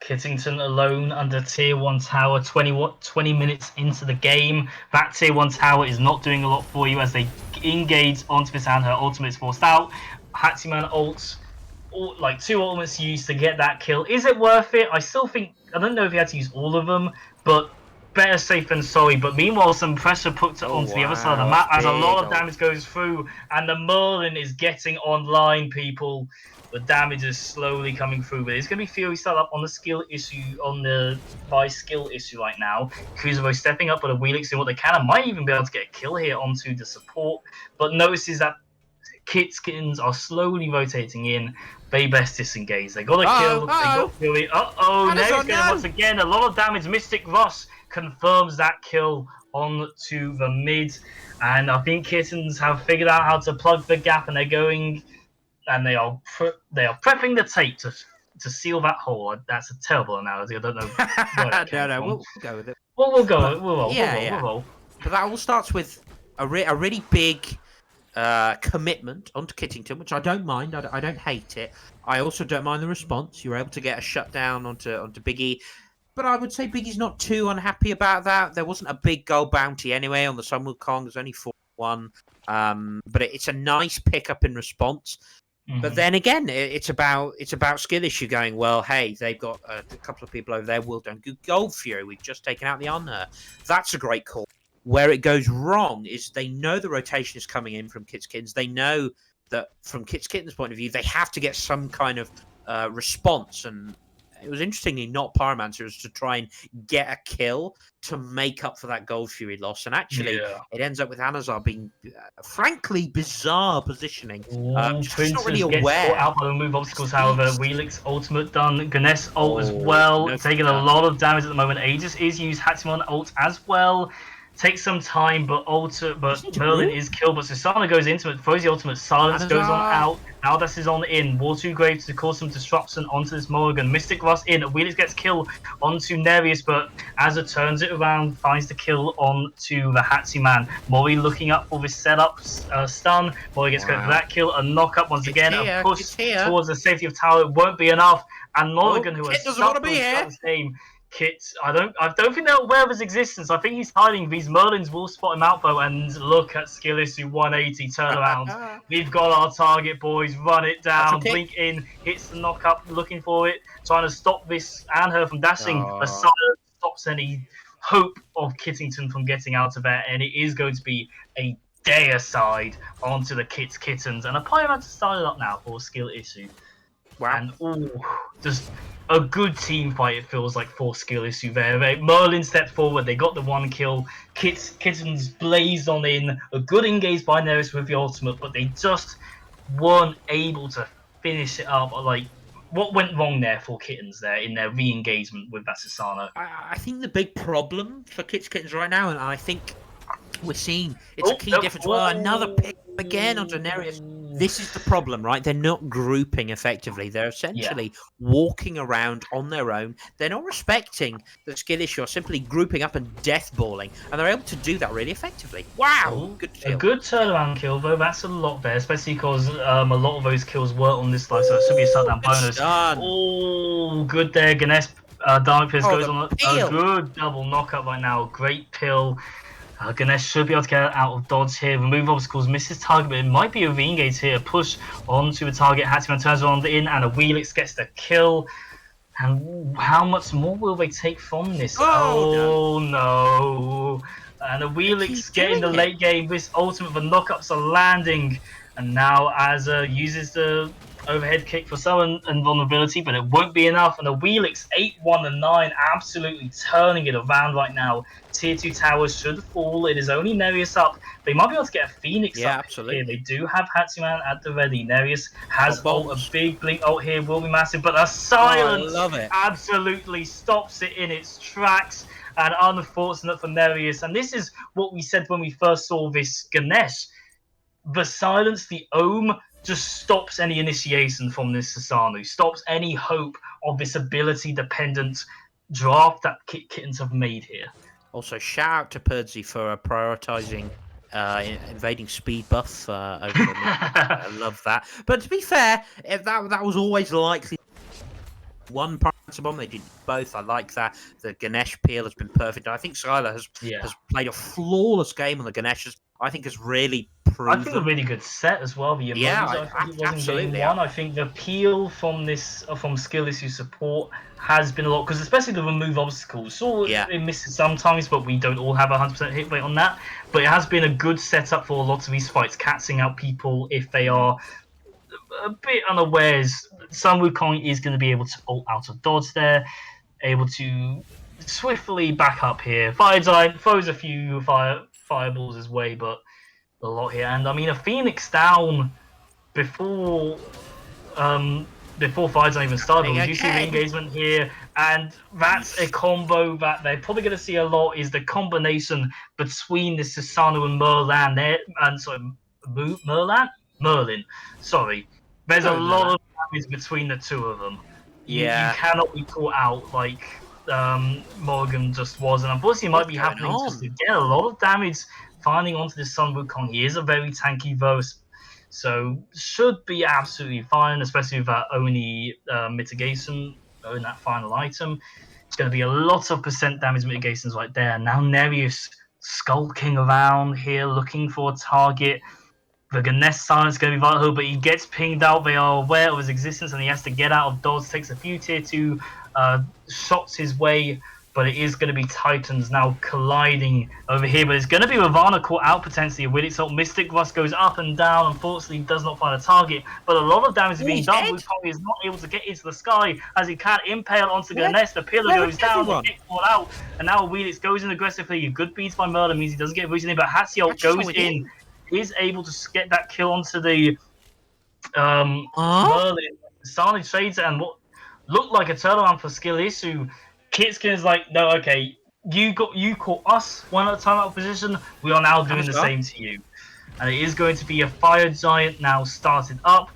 Kittington alone under Tier 1 Tower, 20 minutes into the game. That Tier 1 Tower is not doing a lot for you as they engage onto this, and her ultimate is forced out. Hatchiman ults, like 2 ultimates used to get that kill. Is it worth it? I still think, I don't know if he had to use all of them, but better safe than sorry. But meanwhile, some pressure put Oh onto the other side of the wow, map that's as a lot big. of damage goes through, and the Merlin is getting online, people. The damage is slowly coming through, but it's going to be Fury set up on the skill issue, by skill issue right now. Kuzubo stepping up, but a Wheelix doing what they can and might even be able to get a kill here onto the support. But notices that Kittens are slowly rotating in. They best disengage. They got a kill. They got Fury. Neri's getting once again a lot of damage. Mystic Ross confirms that kill onto the mid. And I think Kittens have figured out how to plug the gap, and they're going, and they are prepping the tape to seal that hole. That's a terrible analogy. I don't know where it came from. We'll go with it. We'll go. But, We'll roll. yeah. We'll roll. But that all starts with a really big commitment onto Kittington, which I don't mind. I don't hate it. I also don't mind the response. You're able to get a shutdown onto Biggie. But I would say Biggie's not too unhappy about that. There wasn't a big goal bounty anyway on the Sun Wukong. There's only 4-1. But it's a nice pickup in response. But then again, it's about skill issue going, well, hey, they've got a couple of people over there. We'll don't go Gold Fury. We've just taken out the Honor. That's a great call. Where it goes wrong is they know the rotation is coming in from Kittens. They know that from Kittens' point of view, they have to get some kind of response. And it was interestingly not Pyromancer, it was to try and get a kill to make up for that Gold Fury loss. And actually, it ends up with Anazar being, frankly, bizarre positioning. Just not really aware. Gets caught out by the move obstacles, however. Wheelix ultimate done. Ganesh ult as well. Taking a lot of damage at the moment. Aegis is used. Hatimon ult as well. Takes some time, but Merlin is killed. But Susana goes into it, throws the ultimate. Silence goes on out. Aldas is on in. War 2 Graves to cause some disruption onto this Morrigan. Mystic Ross in. Wheelix gets killed onto Nereus, but Azza turns it around, finds the kill onto the Hatsuman. Mori looking up for this setup stun. Mori gets credit for that kill. A knock up once again. A push towards the safety of tower. It won't be enough. And Morrigan, who has stuck with this game. Kit, I don't think they're aware of his existence. I think he's hiding. These Merlins will spot him out though, and look at skill issue 180 turnaround. We've got our target, boys. Run it down. Blink in, hits the knock up, looking for it, trying to stop this and her from dashing. But silence stops any hope of Kittington from getting out of there, and it is going to be a deicide onto the Kittens, and a Pyromancer started up now for a skill issue. Wow. And just a good team fight, it feels like, for skill issue there. Merlin stepped forward, they got the one kill. Kittens blazed on in, a good engage by Nereus with the ultimate, but they just weren't able to finish it up. Like, what went wrong there for Kittens there in their re-engagement with that Susano? I think the big problem for Kittens right now, and I think we're seeing it's a key difference. Well, another pick again onto Nereus. This is the problem, right? They're not grouping effectively. They're essentially walking around on their own. They're not respecting the skill issue, or simply grouping up and deathballing, and they're able to do that really effectively. Wow, good kill. A good turnaround kill, though. That's a lot there, especially because a lot of those kills were on this life, so it should be a shutdown bonus. Oh, good there. Ganesh Dark Fist goes on a good double knockup right now. Great pill. Ganesh should be able to get out of dodge here. Remove obstacles, misses target, but it might be a re-engage here. Push onto the target. Hattiman turns around in, and a Wheelix gets the kill. And how much more will they take from this? Oh no. And the Wheelix getting the late game. This ultimate, the knockups are landing. And now Azza uses the overhead kick for some invulnerability, but it won't be enough. And the Wheelix 8-1-9, absolutely turning it around right now. Tier 2 towers should fall. It is only Nereus up. They might be able to get a Phoenix up here. They do have Hatsuman at the ready. Nereus has a big blink ult here, will be massive, but a silence absolutely stops it in its tracks. And unfortunate for Nereus. And this is what we said when we first saw this Ganesh. The silence, the Ohm, just stops any initiation from this Susano, stops any hope of this ability-dependent draft that Kittens have made here. Also, shout out to Purdsy for prioritising invading speed buff over the I love that. But to be fair, that was always likely. One Pyromancer bomb, they did both. I like that. The Ganesh peel has been perfect. I think Skylar has played a flawless game on the Ganesh. I think has really improve think a them. really good set as well. The emojis, I think it was in game Absolutely. one. I think the peel from skill issue support has been a lot, because especially the remove obstacles. So Yeah. it misses sometimes, but we don't all have 100% hit rate on that. But it has been a good setup for a lot of these fights, catching out people if they are a bit unawares. Sun Wukong is going to be able to ult out of dodge there, able to swiftly back up here. Fire Giant throws a few fireballs his way, but a lot here. And I mean, a Phoenix down before Fire Giant even started. But we do see the engagement here, and that's a combo that they're probably going to see a lot. Is the combination between the Susano and Merlin there, and sorry, Merlin. Sorry, there's a lot of damage between the two of them. You cannot be caught out like Morgan just was, and unfortunately, it might be happening just to get a lot of damage finding onto the Sun Wukong. He is a very tanky verse, so should be absolutely fine, especially with that Oni mitigation in that final item. It's going to be a lot of percent damage mitigations right there. Now Nereus skulking around here looking for a target. The Ganesh silence is going to be vital, but he gets pinged out. They are aware of his existence, and he has to get out of dodge. Takes a few tier 2 shots his way, but it is going to be Titans now colliding over here. But it's going to be Ravana caught out potentially with it. So Mystic Rust goes up and down. Unfortunately, does not find a target, but a lot of damage is being done. Wukong is not able to get into the sky as he can't impale onto Ganesh. The pillar goes down, they get caught out, and now Wheelix goes in aggressively. Good beats by Murder means he doesn't get vision in, but Hatsiel goes in. Is able to get that kill onto the Merlin. Starling trades it, and what looked like a turnaround for skill issue. Kitskin is like, no, okay, you caught us one at a time out of position. We are now doing the same to you, and it is going to be a Fire Giant now started up.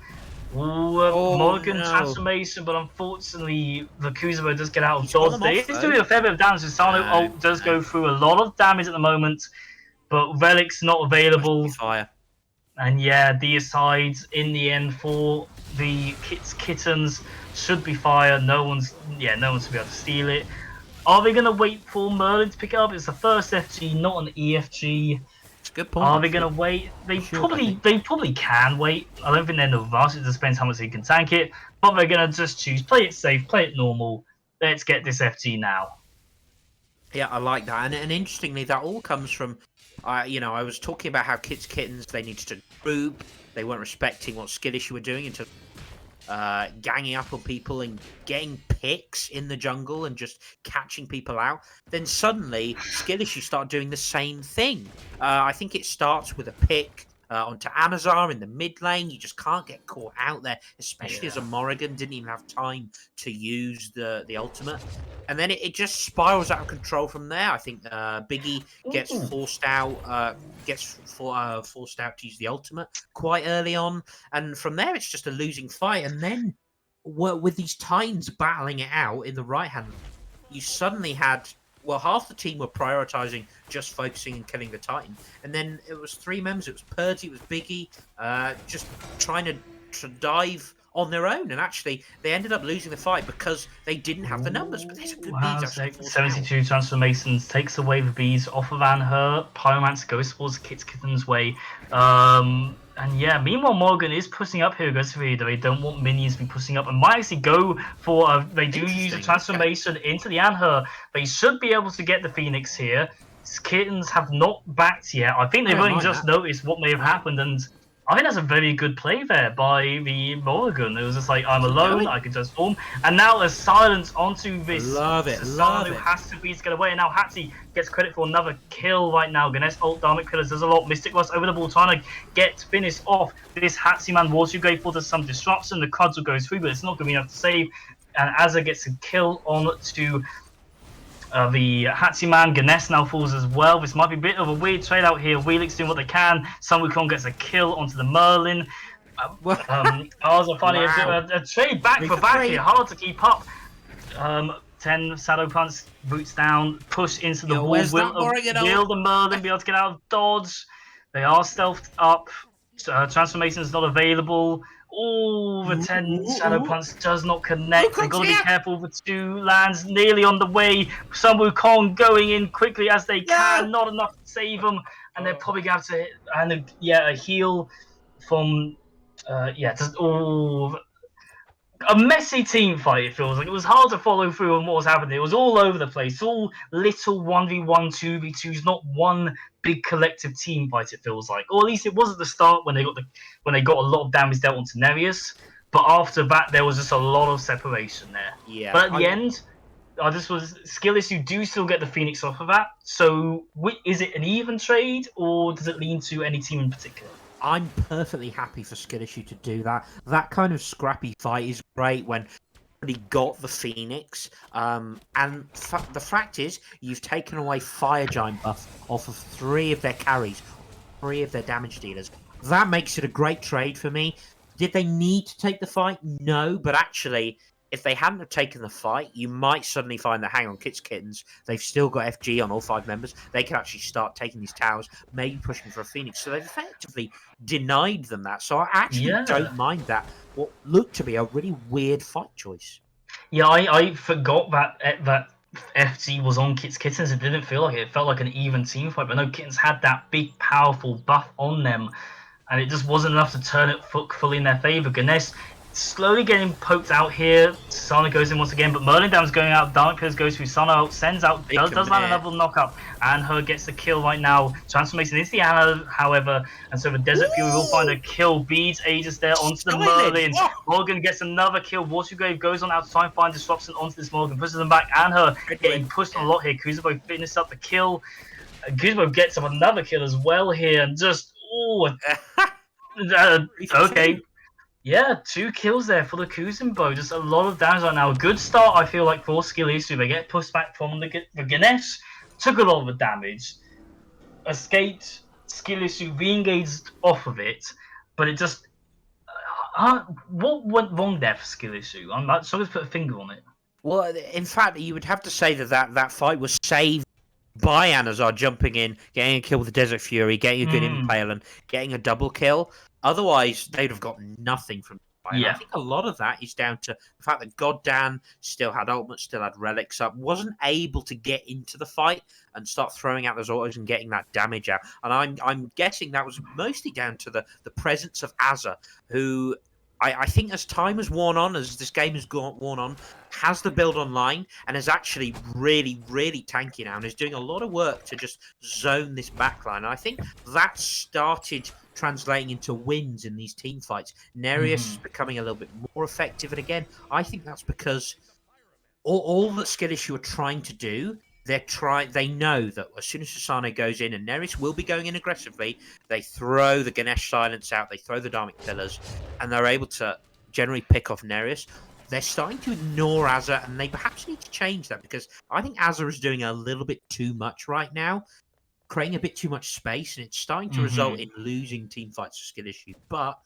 Morgan transformation, but unfortunately, the Kuzama does get out of dodge. There is doing a fair bit of damage. Sano ult does go through a lot of damage at the moment, but Relic's not available. Fire. And yeah, the asides in the end for the Kittens should be fire. No one's to be able to steal it. Are they going to wait for Merlin to pick it up? It's the first FG, not an EFG. It's a good point. Are they going to wait? They probably can wait. I don't think they're in the rush. It just depends how much they can tank it. But they're going to just choose play it safe, play it normal. Let's get this FG now. Yeah, I like that. And interestingly, that all comes from, I was talking about how Kittens, they needed to group. They weren't respecting what skill issue were doing into ganging up on people and getting picks in the jungle and just catching people out. Then suddenly, skill issue start doing the same thing. I think it starts with a pick onto Anazar in the mid lane. You just can't get caught out there, especially as a Morrigan didn't even have time to use the ultimate. And then it just spirals out of control from there. I think Biggie gets forced out to use the ultimate quite early on, and from there it's just a losing fight. And then with these Titans battling it out in the right hand, you suddenly had half the team were prioritizing just focusing and killing the Titan, and then it was three members. It was Purdy, it was Biggie, just trying to dive on their own, and actually they ended up losing the fight because they didn't have the numbers. But there's a good beads. 72 transformations takes away the beads off of Anher. Pyromancer goes towards Kitten's way. And yeah, meanwhile Morgan is pushing up here aggressively. They don't want minions to be pushing up and might actually go for they do use a transformation into the Anher. They should be able to get the Phoenix here. Kittens have not backed yet. I think they've only just noticed what may have happened, and I think that's a very good play there by the Morrigan. It was just like, I'm alone, I can just form. And now a silence onto this. Love it. Who has to be to get away. And now Hatsi gets credit for another kill right now. Ganesh ult, Dharmic Pillars does a lot. Mystic Rust over the ball, trying to get finished off. This Hatsi man was too grateful to some disruption. The Cuddle goes through, but it's not going to be enough to save. And Azza gets a kill on to the Hatsi man. Ganesh now falls as well. This might be a bit of a weird trade out here. Wheelix doing what they can. Sun Wukong gets a kill onto the Merlin. Ours are finding a trade back for back here. Hard to keep up. 10 Shadow Punch, boots down, push into the wall. Will the Merlin be able to get out of dodge? They are stealthed up. Transformation is not available. Oh, the 10 Shadow Punch does not connect. They've got to be careful. The 2 lands nearly on the way. Sun Wukong going in quickly as they can. Not enough to save them. and they're probably going to a heal from a messy team fight. It feels like it was hard to follow through on what was happening. It was all over the place, all little 1v1, 2v2s, not one big collective team fight. It feels like, or at least it was at the start when they got a lot of damage dealt onto Nereus. But after that, there was just a lot of separation there. Yeah, But at the end, this was skill issue. Do still get the Phoenix off of that. So is it an even trade, or does it lean to any team in particular? I'm perfectly happy for Skill Issue to do that. That kind of scrappy fight is great when he got the Phoenix. And the fact is, you've taken away Fire Giant buff off of 3 of their carries, 3 of their damage dealers. That makes it a great trade for me. Did they need to take the fight? No, but actually, if they hadn't have taken the fight, you might suddenly find that, hang on, Kittens, they've still got FG on all 5 members. They can actually start taking these towers, maybe pushing for a Phoenix. So they've effectively denied them that. So I actually don't mind that. What looked to be a really weird fight choice. Yeah, I forgot that FG was on Kittens. It didn't feel like it. It felt like an even team fight. But no, Kittens had that big, powerful buff on them, and it just wasn't enough to turn it fully in their favor. Ganesh slowly getting poked out here. Sana goes in once again, but Merlin Dam's going out. Dark Pillars goes through. Sana sends out, does land another knockup, and her gets the kill right now. Transformation into the Ana, however, and so the Desert Fury will find a kill. Beads Aegis there onto the Merlin. Morgan gets another kill. Watergrave goes on out to try and find disruption onto this Morgan, pushes them back, and her getting pushed a lot here. Kuzubo finishes up the kill. Kuzubo gets up another kill as well here, and just okay. Yeah, 2 kills there for the Kuzenbo. Just a lot of damage right now. A good start, I feel like, for Skill Issue. They get pushed back from the Ganesh. Took a lot of the damage. Escaped. Skill Issue re-engaged off of it. But it just... what went wrong there for Skill Issue? I'm not sure to put a finger on it. Well, in fact, you would have to say that fight was saved by Anazar jumping in, getting a kill with the Desert Fury, getting a good impale, and getting a double kill. Otherwise, they'd have got nothing from the fight. Yeah. I think a lot of that is down to the fact that Goddan still had ultimate, still had relics up, wasn't able to get into the fight and start throwing out those autos and getting that damage out. And I'm guessing that was mostly down to the presence of Azza, who I think as time has worn on, as this game has worn on, has the build online and is actually really, really tanky now and is doing a lot of work to just zone this backline. And I think that started translating into wins in these team fights. Nereus is becoming a little bit more effective. And again, I think that's because all that Skill Issue are trying to do, they know that as soon as Susano goes in, and Nereus will be going in aggressively, they throw the Ganesh Silence out, they throw the Dharmic Pillars, and they're able to generally pick off Nereus. They're starting to ignore Azza, and they perhaps need to change that, because I think Azza is doing a little bit too much right now, creating a bit too much space, and it's starting to result in losing team fights for Skill Issue. But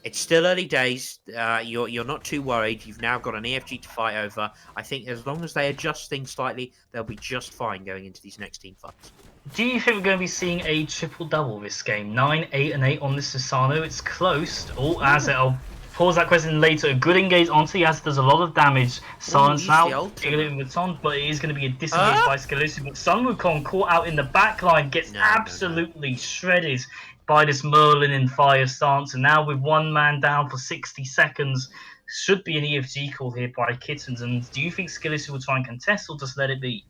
it's still early days. You're not too worried. You've now got an EFG to fight over. I think as long as they adjust things slightly, they'll be just fine going into these next team fights. Do you think we're going to be seeing a triple-double this game? 9, 8, and 8 on this Susano. It's close. Azza, I'll pause that question later. A good engage onto the Azza does a lot of damage. Silence now, with Son, but it is going to be a disengage by Skill Issue. But Sun Wukong caught out in the backline, gets absolutely shredded by this Merlin in fire stance, and now with 1 man down for 60 seconds, should be an EFG call here by Kittens. And do you think Skill Issue will try and contest, or just let it be?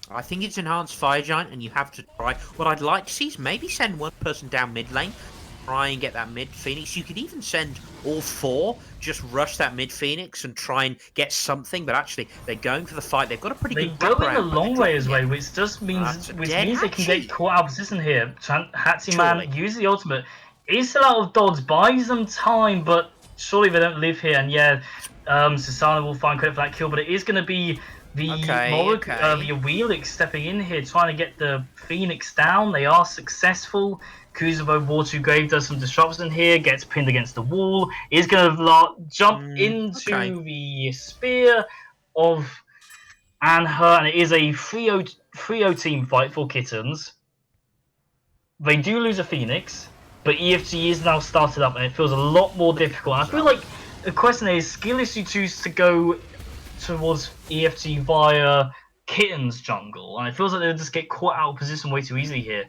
I think it's enhanced Fire Giant, and you have to try. What I'd like to see is maybe send 1 person down mid lane, try and get that mid Phoenix. You could even send all 4, just rush that mid Phoenix and try and get something. But actually, they're going for the fight. They've got a pretty good background. They go in a long way as well, which just means they can get caught out of position here. Hatziman uses the ultimate. Is still out of dodge, buys them time, but surely they don't live here. And yeah, Susano will find credit for that kill, but it is going to be the Wheelix stepping in here, trying to get the Phoenix down. They are successful. Kuzubo Watergrave does some disruption here, gets pinned against the wall, is going to jump into the spear of Anher, and it is a 3-0 team fight for Kittens. They do lose a Phoenix, but EFG is now started up, and it feels a lot more difficult. And I feel like the question is, Skill Issue choose to go towards EFG via Kittens jungle, and it feels like they'll just get caught out of position way too easily here.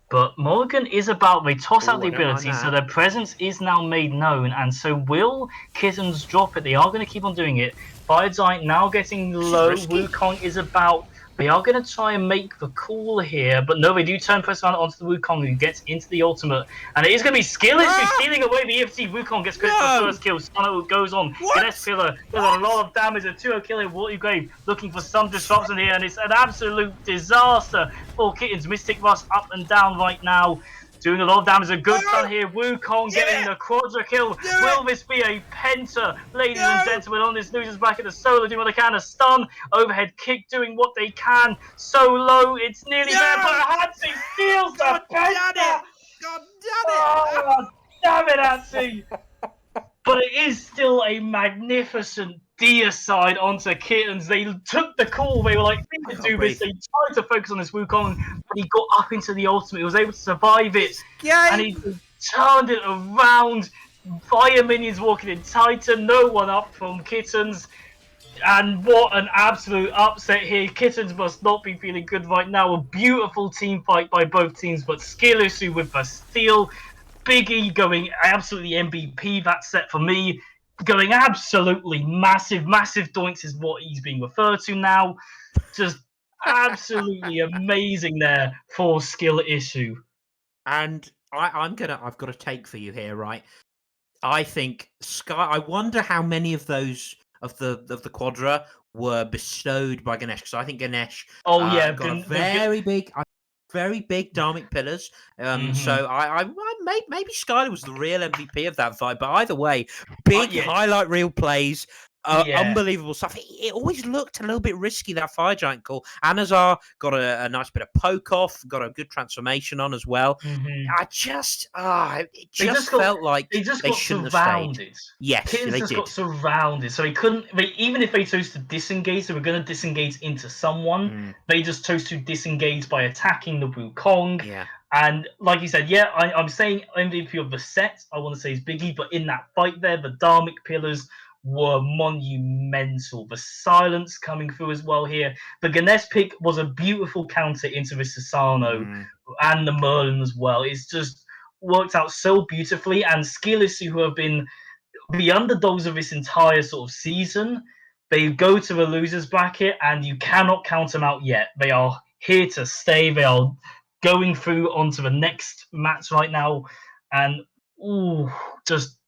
But Morgan is about, they toss out Oh, the I don't mind ability, so that. their presence is now made known, and so will Kittens drop it? They are going to keep on doing it. Fire Giant now getting This is low. risky. Wukong is about. They are going to try and make the call here, but no, they do turn press on onto the Wukong, who gets into the ultimate, and it is going to be Skill Issue Ah! stealing away the EFT. Wukong gets credit for the No! first kill. Sano goes on. Ganesh What? Pillar does a What? lot of damage. A 2-0 kill in Watergrave, looking for some disruption here, and it's an absolute disaster for Kittens. Mystic Rush up and down right now, doing a lot of damage. A good No! stun here. Wukong Get getting it! the quadra kill. Do Will it! this be a penta, ladies and No! gentlemen, on this losers bracket? The solo doing what they can. A stun, overhead kick doing what they can. So low, it's nearly there, but No! Hatsi steals the God damn penta. it! God damn it! Oh, damn it, Hatsi. But it is still a magnificent deicide onto Kittens. They took the call. They were like, we I need to can't do this. breathe. They tried to focus on this Wukong, but he got up into the ultimate. He was able to survive it, This and he game! turned it around. Fire minions walking in Titan. No one up from Kittens. And what an absolute upset here. Kittens must not be feeling good right now. A beautiful team fight by both teams, but Skill Issue with the steal. Biggie going absolutely MVP that set for me. Going absolutely massive. Massive doinks is what he's being referred to now. Just absolutely amazing there for Skill Issue. And I've got a take for you here, right? I think Sky. I wonder how many of those of the quadra were bestowed by Ganesh, because I think Ganesh Oh yeah, got a very big Dharmic pillars. mm-hmm. So maybe Skylar was the real MVP of that fight. But either way, big Yeah, highlight reel plays. yeah. Unbelievable stuff. It always looked a little bit risky, that fire giant call. Anazar got a nice bit of poke off, got a good transformation on as well. Mm-hmm. It They just just got felt like they just they got shouldn't have stayed. surrounded. Yes, Kittens they just got did. surrounded, so they couldn't. Even if they chose to disengage, they were going to disengage into someone. Mm, They just chose to disengage by attacking the Wukong. yeah, And like you said, yeah, I'm saying MVP of the set. I want to say is Biggie, but in that fight there, the Dharmic pillars were monumental. The silence coming through as well here. The Ganesh pick was a beautiful counter into the Sasano mm, and the Merlin as well. It's just worked out so beautifully. And Skillis, who have been the underdogs of this entire sort of season, they go to the losers bracket, and you cannot count them out yet. They are here to stay. They are going through onto the next match right now, and ooh, just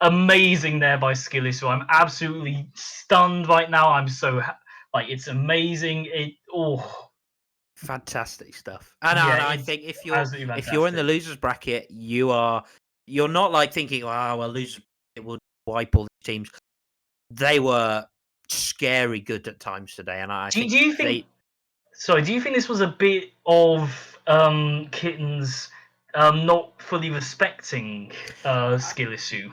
amazing there by Skilly. So I'm absolutely stunned right now. I'm so like it's amazing. fantastic stuff. And Yeah, I it's think absolutely if you're in the fantastic. losers bracket, you're not like thinking, "Oh, well, losers it will wipe all these teams." They were scary good at times today, and I Do think you think? they Sorry, do you think this was a bit of Kittens not fully respecting skill issue?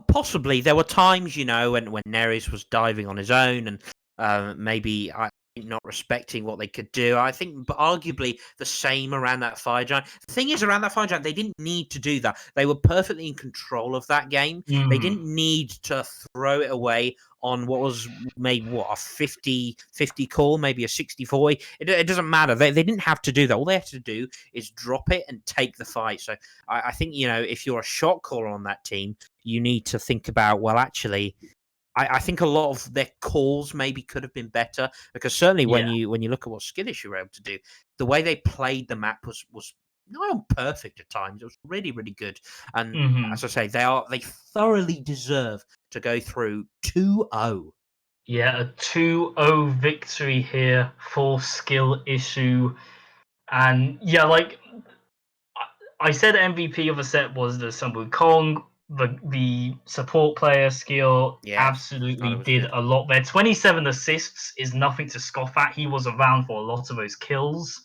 Possibly there were times, when Neres was diving on his own, and maybe I think not respecting what they could do. I think, but arguably the same around that fire giant. The thing is, around that fire giant, they didn't need to do that. They were perfectly in control of that game. They Mm. didn't need to throw it away on what was maybe a 50-50 call, maybe a 60-40. It doesn't matter. They didn't have to do that. All they had to do is drop it and take the fight. So I think, if you're a shot caller on that team, you need to think about, well, actually, I think a lot of their calls maybe could have been better, because certainly when Yeah. you look at what Skittish were able to do, the way they played the map was not perfect at times. It was really, really good. And Hmm. as I say, they thoroughly deserve to go through 2-0. Yeah, a 2-0 victory here for skill issue. And yeah, like I said, MVP of the set was the Sunwoo Kong. The support player skill Yeah, Snyder absolutely was did good. a lot there. 27 assists is nothing to scoff at. He was around for a lot of those kills.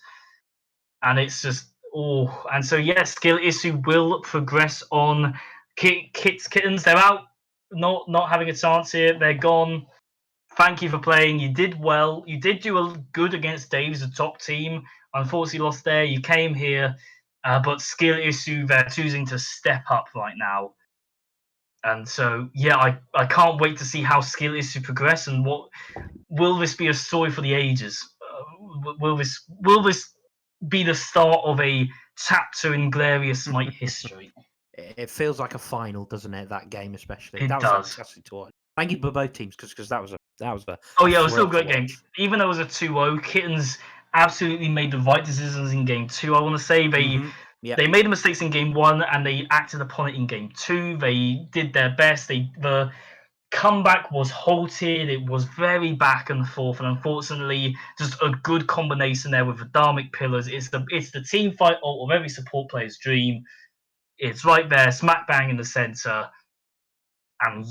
And it's just and so yeah, skill issue will progress on. Kittens, they're out, not having a chance here. They're gone. Thank you for playing. You did well. You did do a good against Dave's a top team. Unfortunately, lost there. You came here, but skill issue, they're choosing to step up right now. And so yeah, I can't wait to see how skill issue progress, and what will this be a story for the ages. Will this be the start of a chapter in Glorious Smite history. It feels like a final, doesn't it? That game, especially. It That was does. fantastic to watch. Thank you for both teams because that was a Oh a yeah, it was still thrill a to great game. watch. Even though it was a 2-0, Kittens absolutely made the right decisions in game 2. I want to say Yeah, they made the mistakes in game 1 and they acted upon it in game 2. They did their best. The comeback was halted. It was very back and forth, and unfortunately, just a good combination there with the Dharmic pillars. It's the team fight of every support player's dream. It's right there, smack bang in the center, and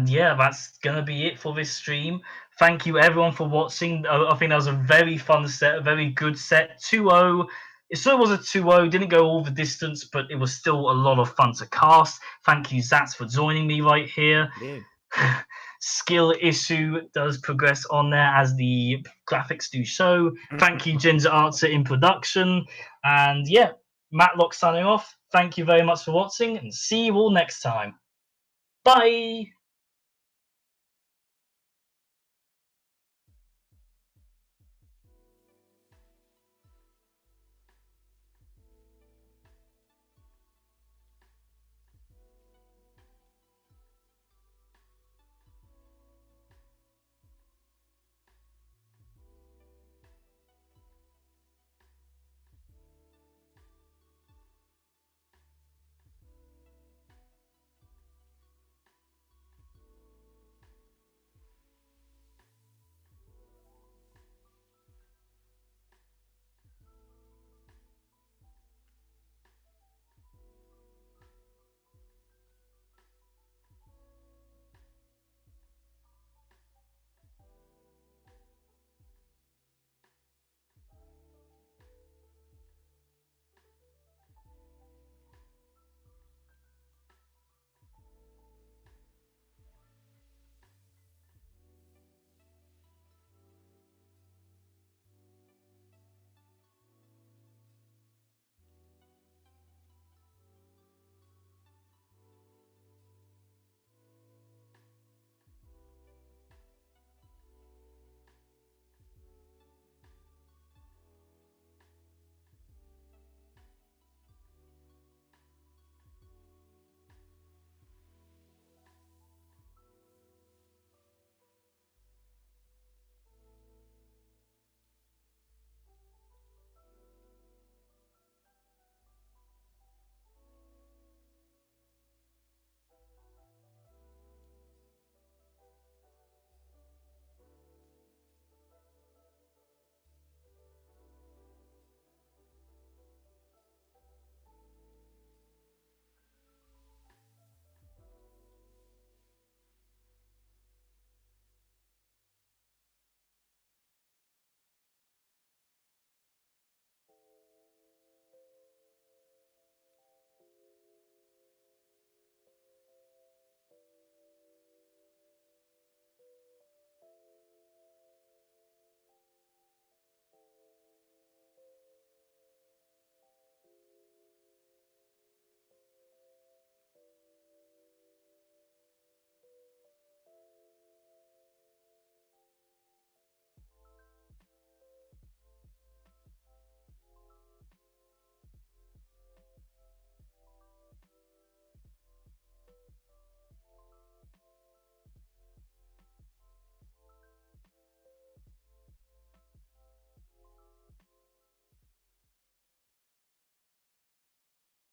that's gonna be it for this stream. Thank you everyone for watching. I think that was a very fun set, a very good set. 2-0. It still was a 2-0, didn't go all the distance, but it was still a lot of fun to cast. Thank you, Zats, for joining me right here. yeah. Skill issue does progress on there as the graphics do show. Thank you, Ginger Archer in production. And yeah, Matlock signing off. Thank you very much for watching and see you all next time. Bye!